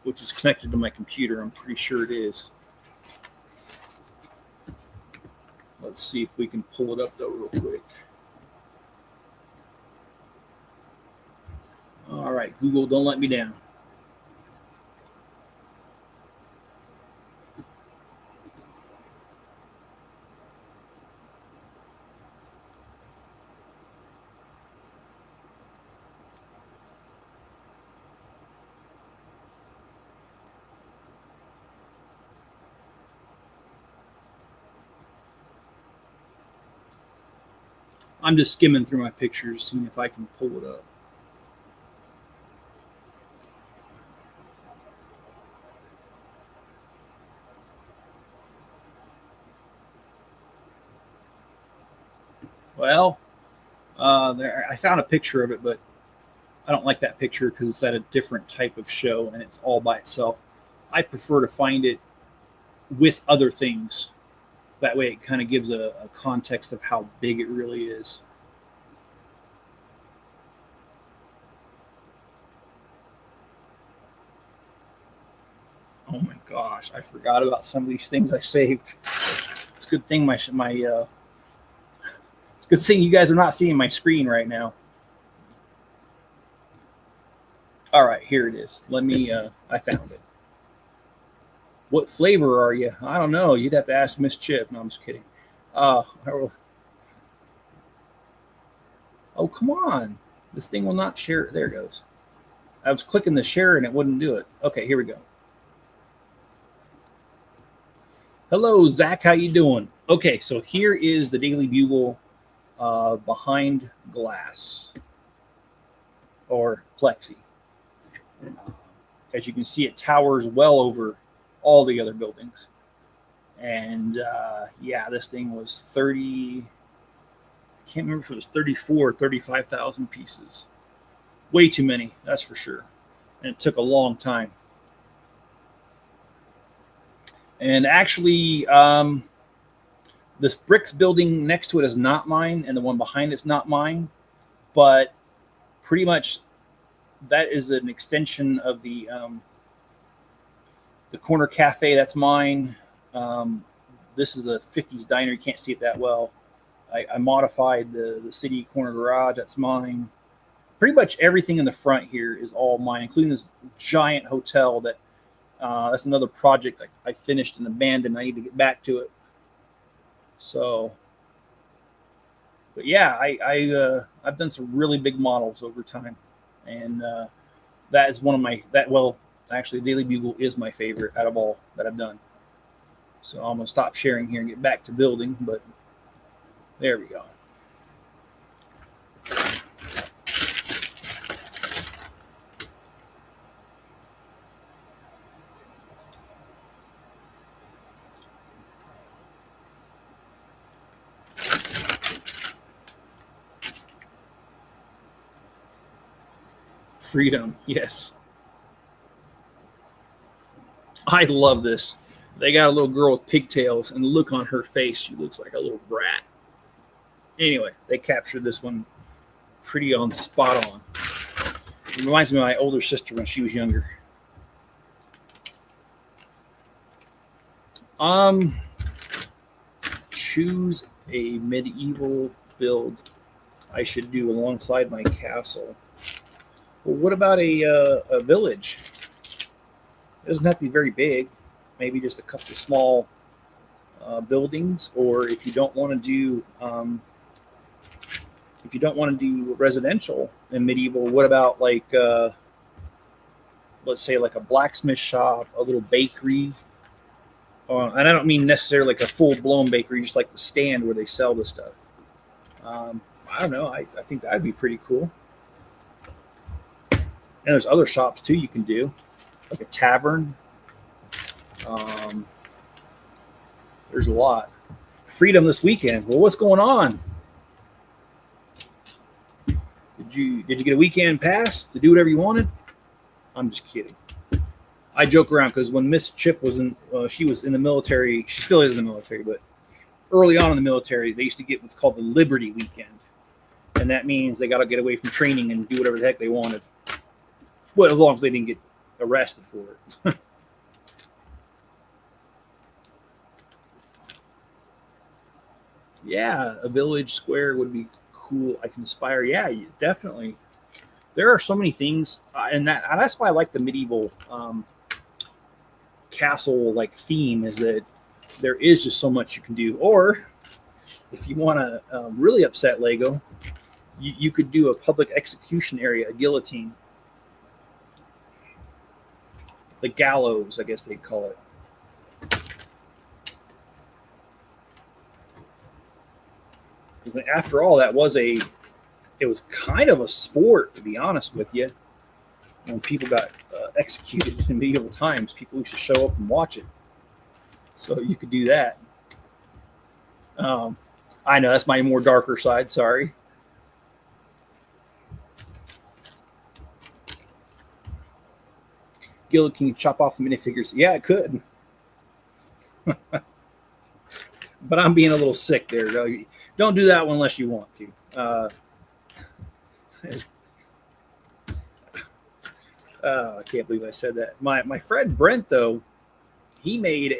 Speaker 1: which is connected to my computer. I'm pretty sure it is. Let's see if we can pull it up though real quick. All right, Google, don't let me down. I'm just skimming through my pictures, seeing if I can pull it up. Well, there I found a picture of it, but I don't like that picture because it's at a different type of show and it's all by itself. I prefer to find it with other things. That way, it kind of gives a context of how big it really is. Oh my gosh, I forgot about some of these things I saved. It's a good thing it's a good thing you guys are not seeing my screen right now. All right, here it is. Let me. I found it. What flavor are you? I don't know. You'd have to ask Miss Chip. No, I'm just kidding. Uh, oh, come on. This thing will not share. There it goes. I was clicking the share and it wouldn't do it. Okay, here we go. Hello, Zach. How you doing? Okay, so here is the Daily Bugle behind glass or plexi. As you can see, it towers well over all the other buildings. And yeah, this thing was 30, I can't remember if it was 34 or 35,000 pieces. Way too many, that's for sure. And it took a long time. And actually, this bricks building next to it is not mine, and the one behind it's not mine. But pretty much that is an extension of the corner cafe. That's mine. This is a 50s diner. You can't see it that well. I modified the city corner garage. That's mine. Pretty much everything in the front here is all mine, including this giant hotel that that's another project I finished and abandoned. I need to get back to it. So, but yeah, I've done some really big models over time, and that is one of my actually, Daily Bugle is my favorite out of all that I've done. So I'm gonna stop sharing here and get back to building, but there we go. Freedom, yes. I love this. They got a little girl with pigtails, and the look on her face, she looks like a little brat. Anyway, they captured this one pretty on spot on. It reminds me of my older sister when she was younger. Choose a medieval build I should do alongside my castle. Well, what about a village? It doesn't have to be very big. Maybe just a couple of small buildings, or if you don't want to do residential and medieval, what about like let's say like a blacksmith shop, a little bakery, and I don't mean necessarily like a full blown bakery, just like the stand where they sell the stuff. I don't know. I think that'd be pretty cool. And there's other shops too you can do, like a tavern. There's a lot. Freedom this weekend. Well, what's going on? Did you get a weekend pass to do whatever you wanted? I'm just kidding. I joke around because when Miss Chip was she was in the military. She still is in the military, but early on in the military, they used to get what's called the Liberty Weekend, and that means they got to get away from training and do whatever the heck they wanted. Well, as long as they didn't get arrested for it. Yeah, a village square would be cool. I can inspire. Yeah, definitely. There are so many things, and that's why I like the medieval castle like theme. Is that there is just so much you can do. Or if you want to really upset Lego, you could do a public execution area, a guillotine. The gallows, I guess they'd call it. Because after all, it was kind of a sport, to be honest with you. When people got executed in medieval times, people used to show up and watch it. So you could do that. I know that's my more darker side. Sorry. Guild, can you chop off the minifigures? Yeah, it could. But I'm being a little sick there. Don't do that one unless you want to. I can't believe I said that. My friend Brent, though, he made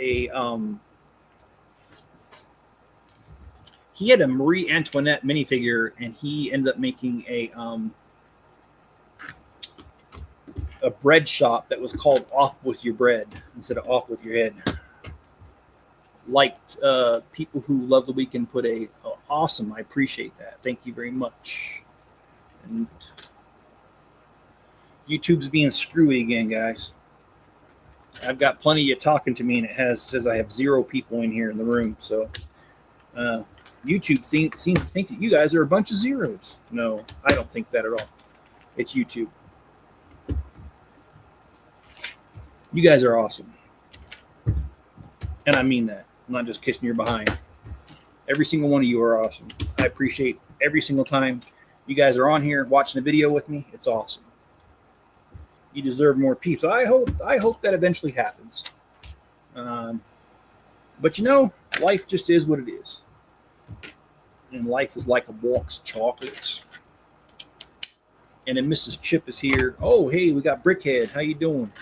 Speaker 1: he had a Marie Antoinette minifigure, and he ended up making a bread shop that was called Off With Your Bread instead of Off With Your Head. Liked people who love the weekend put awesome. I appreciate that. Thank you very much. And YouTube's being screwy again, guys. I've got plenty of you talking to me, and says I have 0 people in here in the room. So YouTube seems to think that you guys are a bunch of zeros. No, I don't think that at all. It's YouTube. You guys are awesome. And I mean that. I'm not just kissing your behind. Every single one of you are awesome. I appreciate every single time you guys are on here watching the video with me. It's awesome. You deserve more peeps. I hope that eventually happens. But you know, life just is what it is. And life is like a box of chocolates. And then Mrs. Chip is here. Oh, hey, we got Brickhead. How you doing?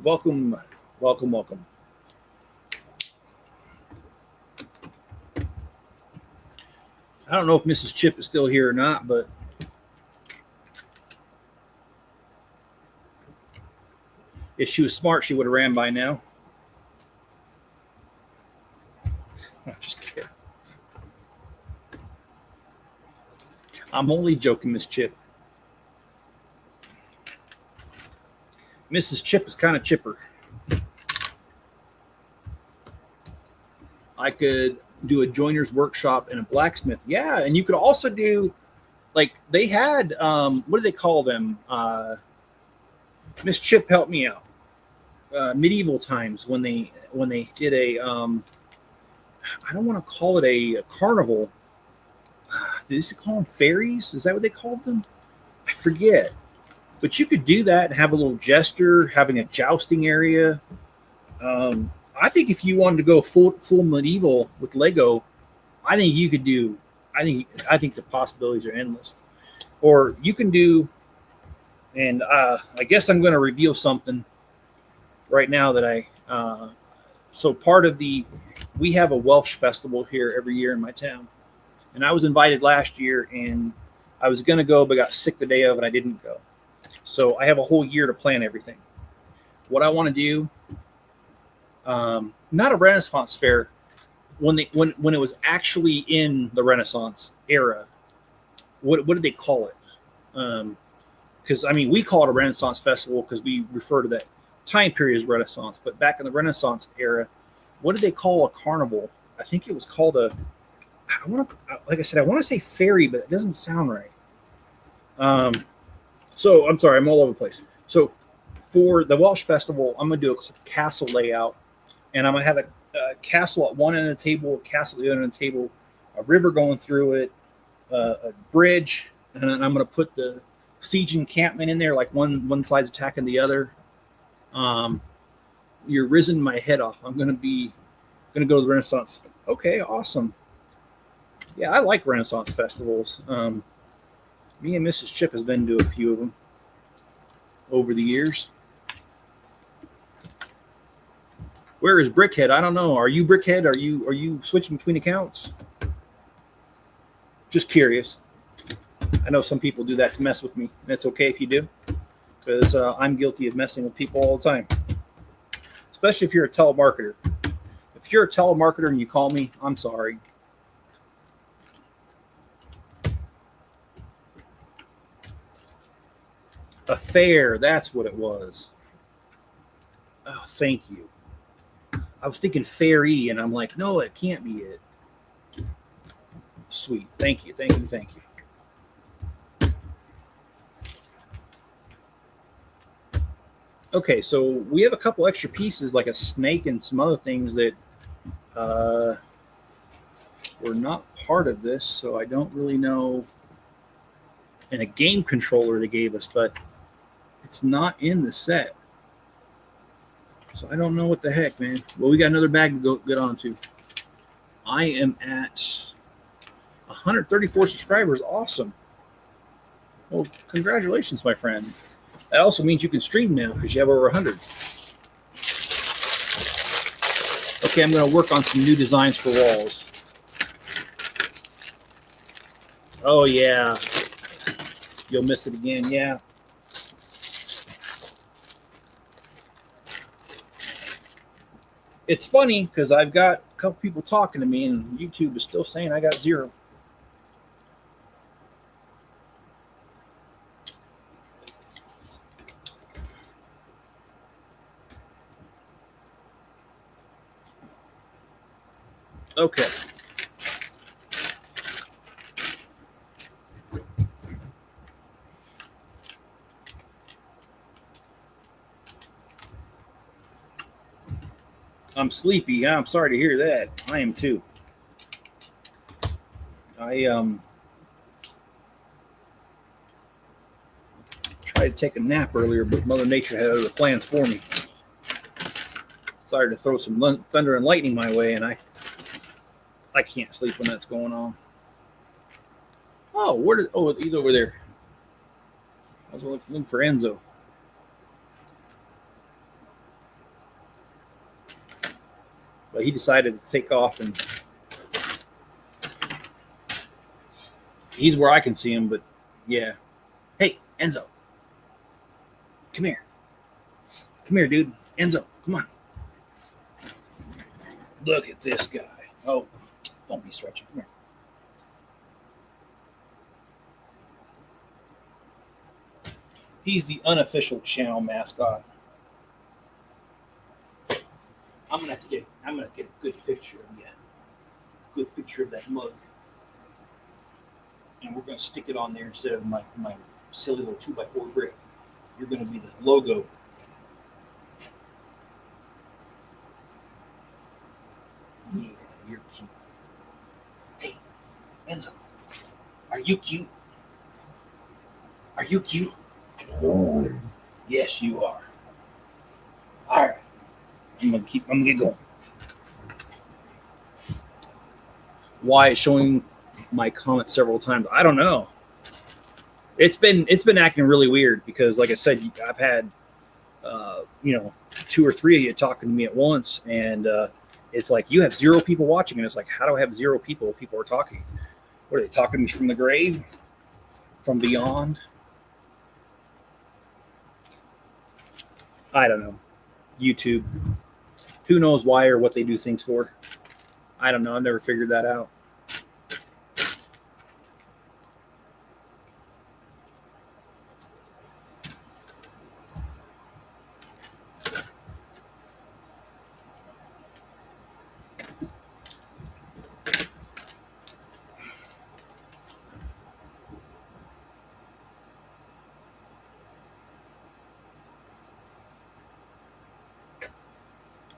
Speaker 1: Welcome, welcome, welcome. I don't know if Mrs. Chip is still here or not, but if she was smart, she would have ran by now. I'm just kidding. I'm only joking, Miss Chip. Mrs. Chip is kind of chipper. I could do a joiner's workshop and a blacksmith. Yeah, and you could also do, like, they had, what do they call them? Miss Chip helped me out. Medieval times when they did a, I don't want to call it a carnival. Did they call them fairies? Is that what they called them? I forget. But you could do that and have a little jester, having a jousting area. I think if you wanted to go full medieval with Lego, I think you could do. I think the possibilities are endless. Or you can do, and I guess I'm going to reveal something right now that I. So part of we have a Welsh festival here every year in my town, and I was invited last year, and I was going to go, but got sick the day of, and I didn't go. So I have a whole year to plan everything. What I want to do. Not a Renaissance fair, when it was actually in the Renaissance era. What did they call it? Because I mean, we call it a Renaissance festival because we refer to that time period as Renaissance. But back in the Renaissance era, what did they call a carnival? I think it was called like I said, I want to say fairy, but it doesn't sound right. So I'm sorry, I'm all over the place. So for the Welsh festival, I'm gonna do a castle layout. And I'm going to have a castle at one end of the table, a castle at the other end of the table, a river going through it, a bridge, and then I'm going to put the siege encampment in there, like one side's attacking the other. You're risen my head off. I'm going to go to the Renaissance. Okay, awesome. Yeah, I like Renaissance festivals. Me and Mrs. Chip has been to a few of them over the years. Where is Brickhead? I don't know. Are you Brickhead? Are you switching between accounts? Just curious. I know some people do that to mess with me, and it's okay if you do, because I'm guilty of messing with people all the time, especially if you're a telemarketer. If you're a telemarketer and you call me, I'm sorry. A fair, that's what it was. Oh, thank you. I was thinking fairy, and I'm like, no, it can't be it. Sweet. Thank you. Okay, so we have a couple extra pieces, like a snake and some other things that were not part of this, so I don't really know. And a game controller they gave us, but it's not in the set. So I don't know what the heck, man. Well, we got another bag to get on to. I am at 134 subscribers. Awesome. Well, congratulations, my friend. That also means you can stream now because you have over 100. Okay, I'm going to work on some new designs for walls. Oh, yeah. You'll miss it again. Yeah. It's funny because I've got a couple people talking to me, and YouTube is still saying I got 0. Okay. I'm sleepy. I'm sorry to hear that. I am too. I tried to take a nap earlier, but Mother Nature had other plans for me. Decided to throw some thunder and lightning my way, and I can't sleep when that's going on. Oh, where did? Oh, he's over there. I was looking for Enzo. But he decided to take off, and he's where I can see him. But yeah, hey Enzo, come here, dude. Enzo, come on. Look at this guy. Oh, don't be stretching. Come here. He's the unofficial channel mascot. I'm gonna get a good picture of you. Good picture of that mug. And we're gonna stick it on there instead of my silly little 2x4 brick. You're gonna be the logo. Yeah, you're cute. Hey, Enzo, are you cute? Are you cute? Oh. Yes, you are. All right. I'm gonna get going. Why it's showing my comment several times, I don't know. It's been acting really weird because, like I said, I've had 2 or 3 of you talking to me at once, and it's like you have 0 people watching, and it's like, how do I have 0 people? People are talking. What are they talking to me from the grave, from beyond? I don't know. YouTube. Who knows why or what they do things for? I don't know. I've never figured that out.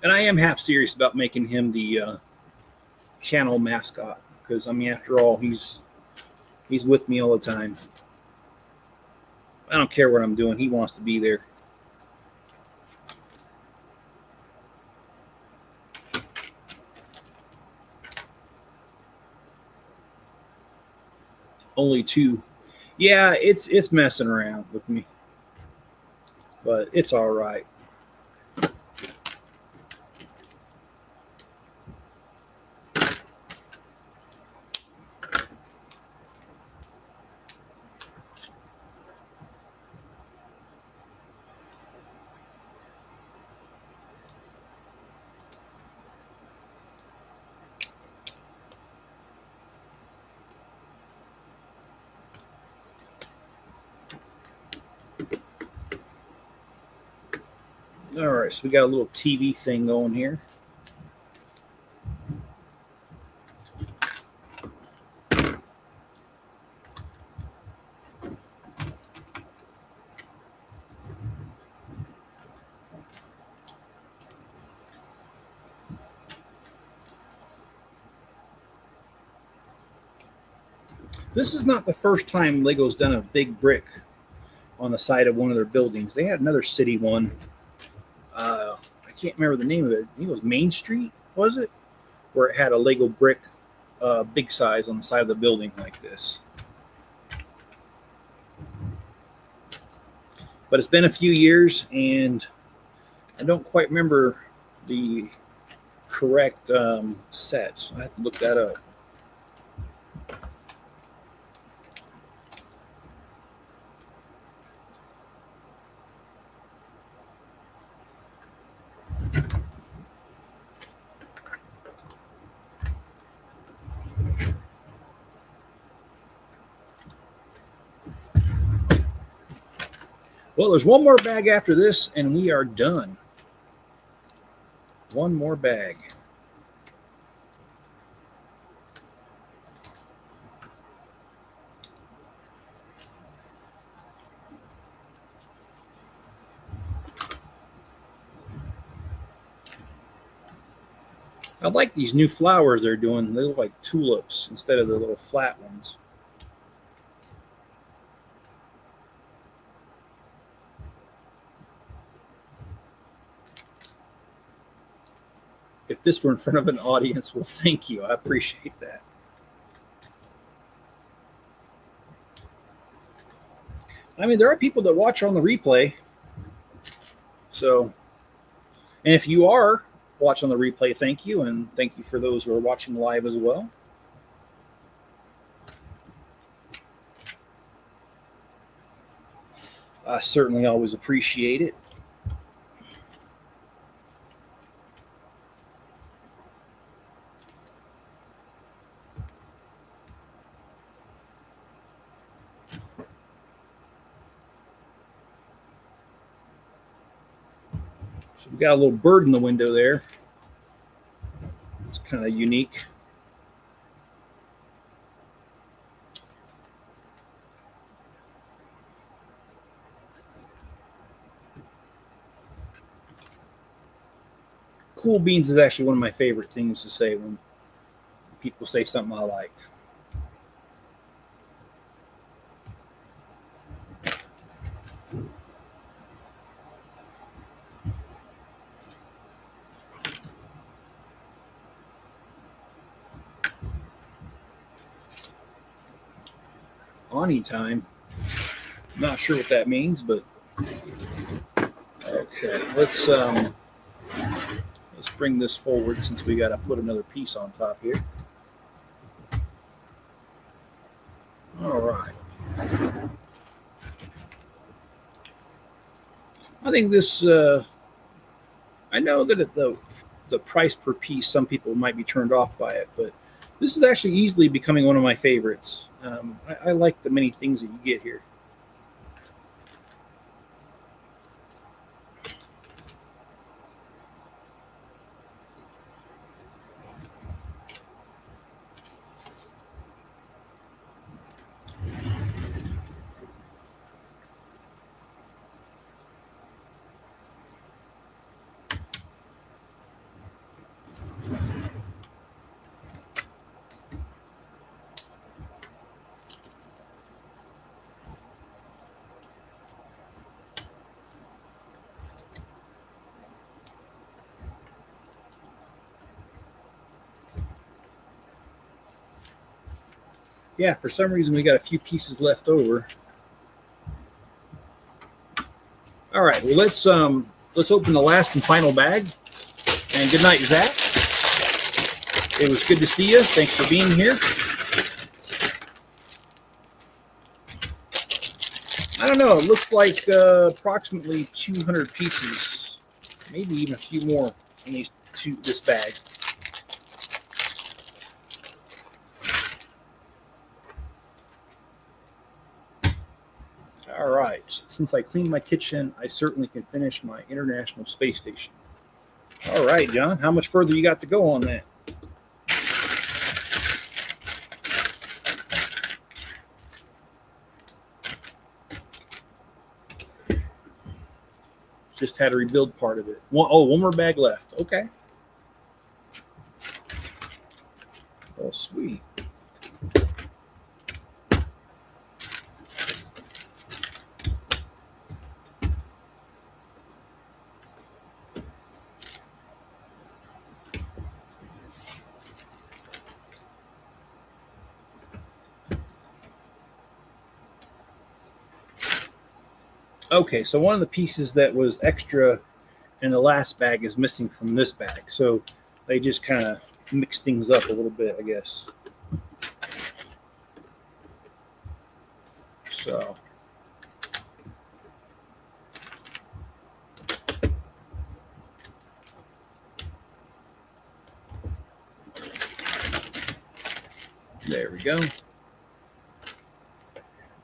Speaker 1: And I am half serious about making him the channel mascot because, I mean, after all, he's with me all the time. I don't care what I'm doing. He wants to be there. Only 2. Yeah, it's messing around with me, but it's all right. All right, so we got a little TV thing going here. This is not the first time Lego's done a big brick on the side of one of their buildings. They had another city one. I can't remember the name of it. I think it was Main Street, was it? Where it had a Lego brick, big size on the side of the building like this. But it's been a few years, and I don't quite remember the correct set. I have to look that up. Well, there's one more bag after this, and we are done. One more bag. I like these new flowers they're doing. They look like tulips instead of the little flat ones. If this were in front of an audience, well, thank you. I appreciate that. I mean, there are people that watch on the replay. So, and if you are watching the replay, thank you. And thank you for those who are watching live as well. I certainly always appreciate it. So we got a little bird in the window there. It's kind of unique. Cool beans is actually one of my favorite things to say when people say something I like. Ani time. Not sure what that means, but okay. Let's bring this forward since we got to put another piece on top here. All right. I think this. I know that the price per piece, some people might be turned off by it, but this is actually easily becoming one of my favorites. I like the many things that you get here. Yeah, for some reason we got a few pieces left over. All right, well let's open the last and final bag. And good night, Zach. It was good to see you. Thanks for being here. I don't know. It looks like approximately 200 pieces, maybe even a few more in this bag. All right. Since I cleaned my kitchen, I certainly can finish my International Space Station. All right, John. How much further you got to go on that? Just had to rebuild part of it. One more bag left. Okay. Oh, sweet. Okay, so one of the pieces that was extra in the last bag is missing from this bag. So they just kind of mix things up a little bit, I guess. So there we go.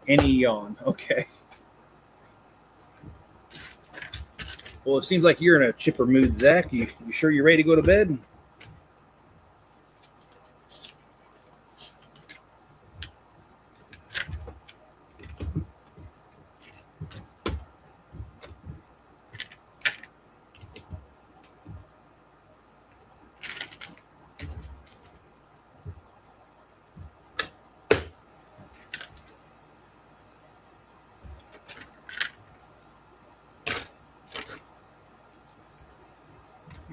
Speaker 1: Any yawn. Okay. Well, it seems like you're in a chipper mood, Zach. You sure you're ready to go to bed?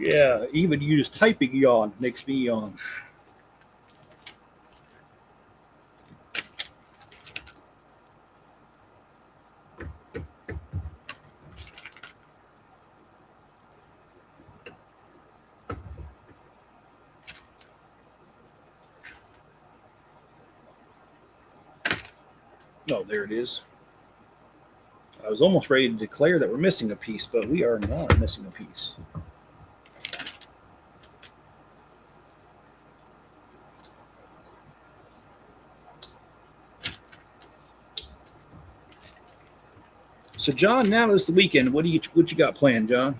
Speaker 1: Yeah, even you just typing yawn makes me yawn. Oh, there it is. I was almost ready to declare that we're missing a piece, but we are not missing a piece. So, John, now is the weekend. What you got planned, John?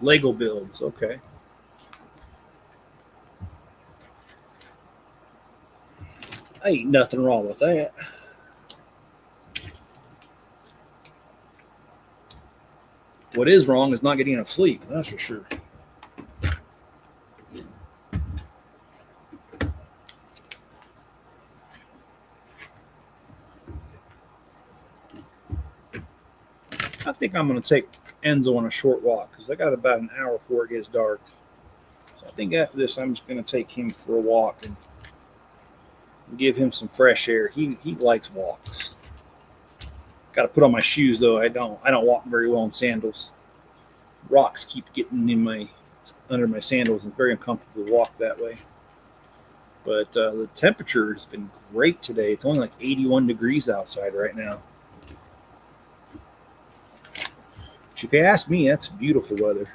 Speaker 1: Lego builds. Okay. Ain't nothing wrong with that. What is wrong is not getting enough sleep. That's for sure. I think I'm going to take Enzo on a short walk because I got about an hour before it gets dark. So I think after this, I'm just going to take him for a walk and give him some fresh air. He likes walks. Got to put on my shoes though. I don't walk very well in sandals. Rocks keep getting in under my sandals. It's very uncomfortable to walk that way. But the temperature has been great today. It's only like 81 degrees outside right now. Which, if you ask me, that's beautiful weather.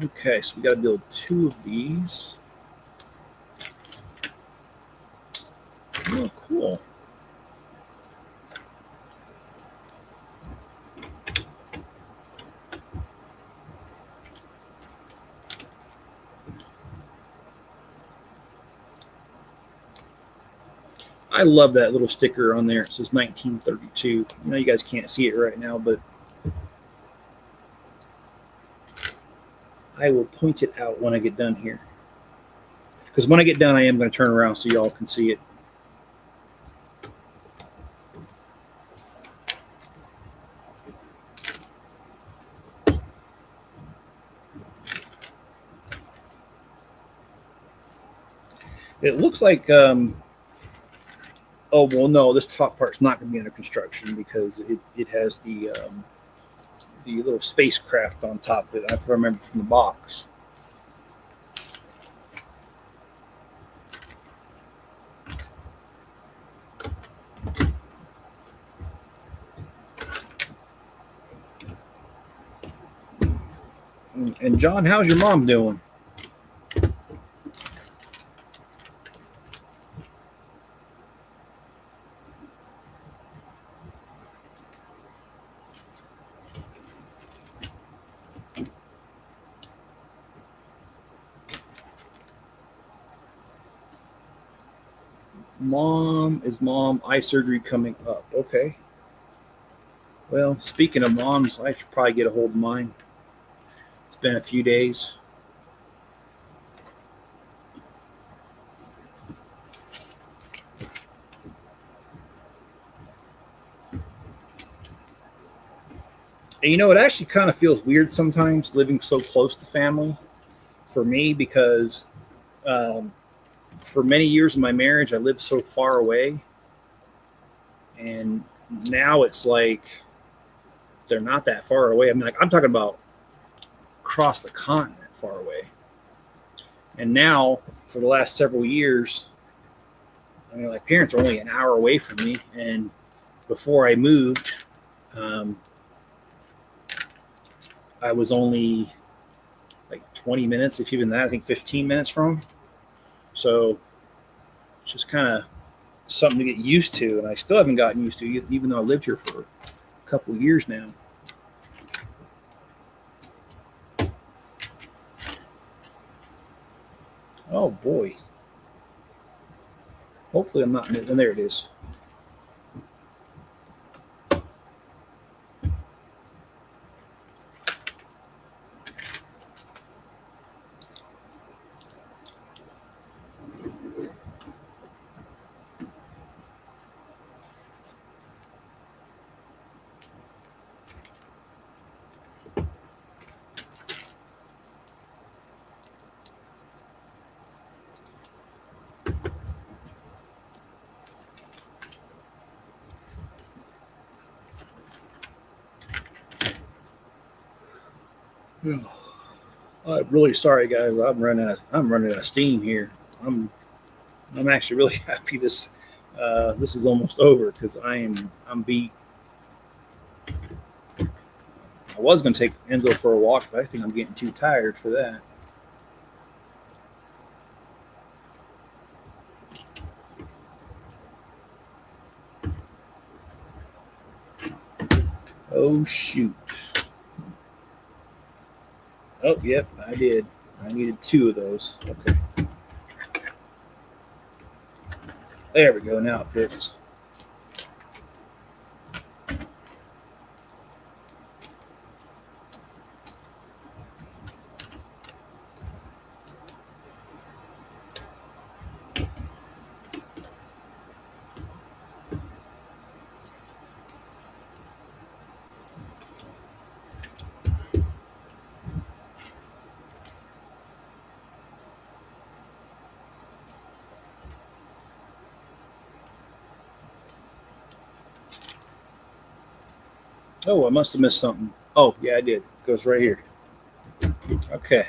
Speaker 1: Okay, so we got to build 2 of these. Oh, cool. I love that little sticker on there. It says 1932. I know you guys can't see it right now, but I will point it out when I get done here. Because when I get done, I am going to turn around so y'all can see it. It looks like, oh, well, no, this top part's not going to be under construction because it has the little spacecraft on top of it. I remember from the box. And John, how's your mom doing? Mom, eye surgery coming up. Okay. Well, speaking of moms, I should probably get a hold of mine. It's been a few days. And it actually kind of feels weird sometimes living so close to family for me because for many years of my marriage, I lived so far away. And now it's like they're not that far away. I mean, like, I'm talking about across the continent far away. And now, for the last several years, I mean, my parents are only an hour away from me. And before I moved, I was only like 20 minutes, if even that, I think 15 minutes from them. So It's just kind of something to get used to, and I still haven't gotten used to, even though I lived here for a couple of years now. Oh boy. Hopefully I'm not, and there it is. I'm really sorry, guys. I'm running out of steam here. I'm I'm actually really happy this is almost over because I'm beat. I was going to take Enzo for a walk, but I think I'm getting too tired for that. Oh shoot! Oh yep, I did. I needed 2 of those. Okay, there we go. Now it fits. Oh, I must have missed something. Oh yeah, I did. It goes right here. Okay.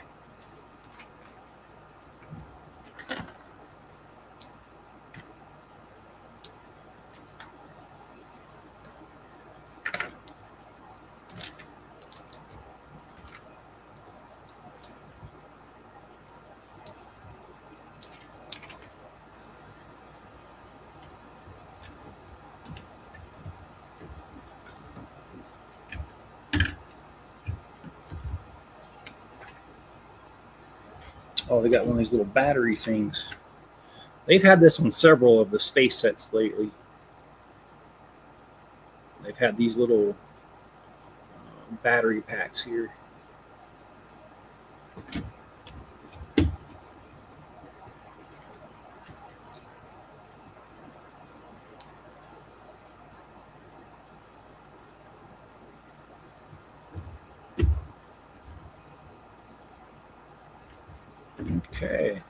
Speaker 1: Oh, they got one of these little battery things. They've had this on several of the space sets lately. They've had these little battery packs here. Okay.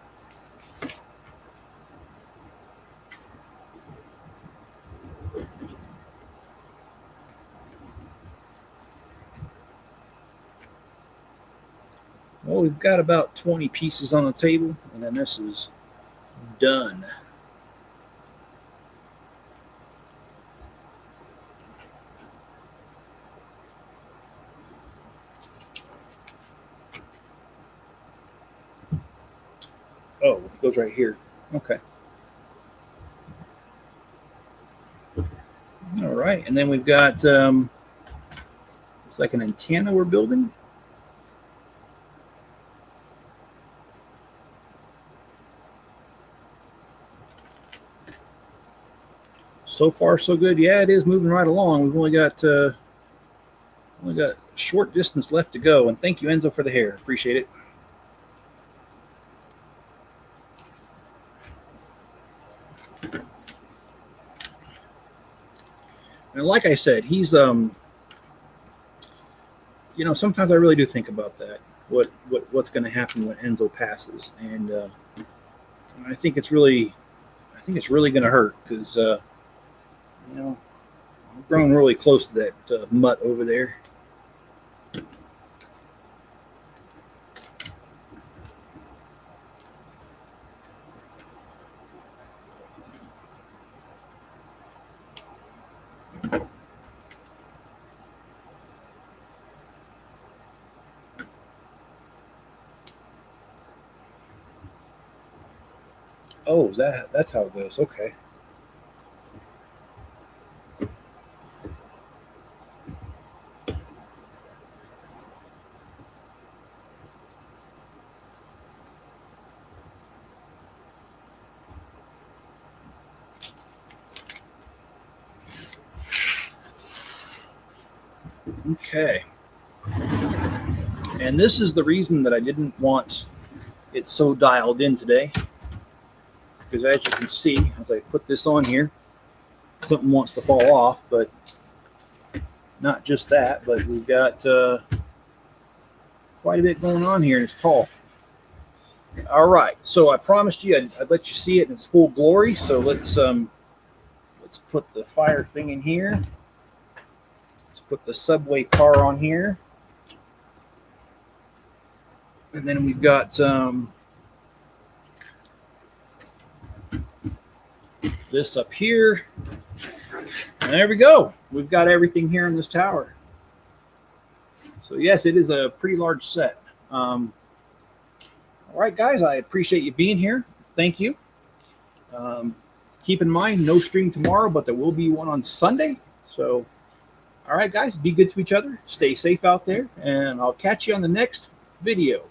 Speaker 1: Well, we've got about 20 pieces on the table, and then this is done. Oh, it goes right here. Okay. All right, and then we've got it's like an antenna we're building. So far, so good. Yeah, it is moving right along. We've only got a short distance left to go. And thank you, Enzo, for the hair. Appreciate it. And like I said, he's sometimes I really do think about that. What's going to happen when Enzo passes, and I think it's really going to hurt because I've grown really close to that mutt over there. Oh, that's how it goes. Okay. Okay. And this is the reason that I didn't want it so dialed in today. Because as you can see, as I put this on here, something wants to fall off, but not just that, but we've got quite a bit going on here, and it's tall. All right, so I promised you I'd let you see it in its full glory. So let's put the fire thing in here. Let's put the subway car on here, and then we've got this up here. And there we go. We've got everything here in this tower. So yes, it is a pretty large set. All right, guys, I appreciate you being here. Thank you. Keep in mind, no stream tomorrow, but there will be one on Sunday. So, all right, guys, be good to each other. Stay safe out there, and I'll catch you on the next video.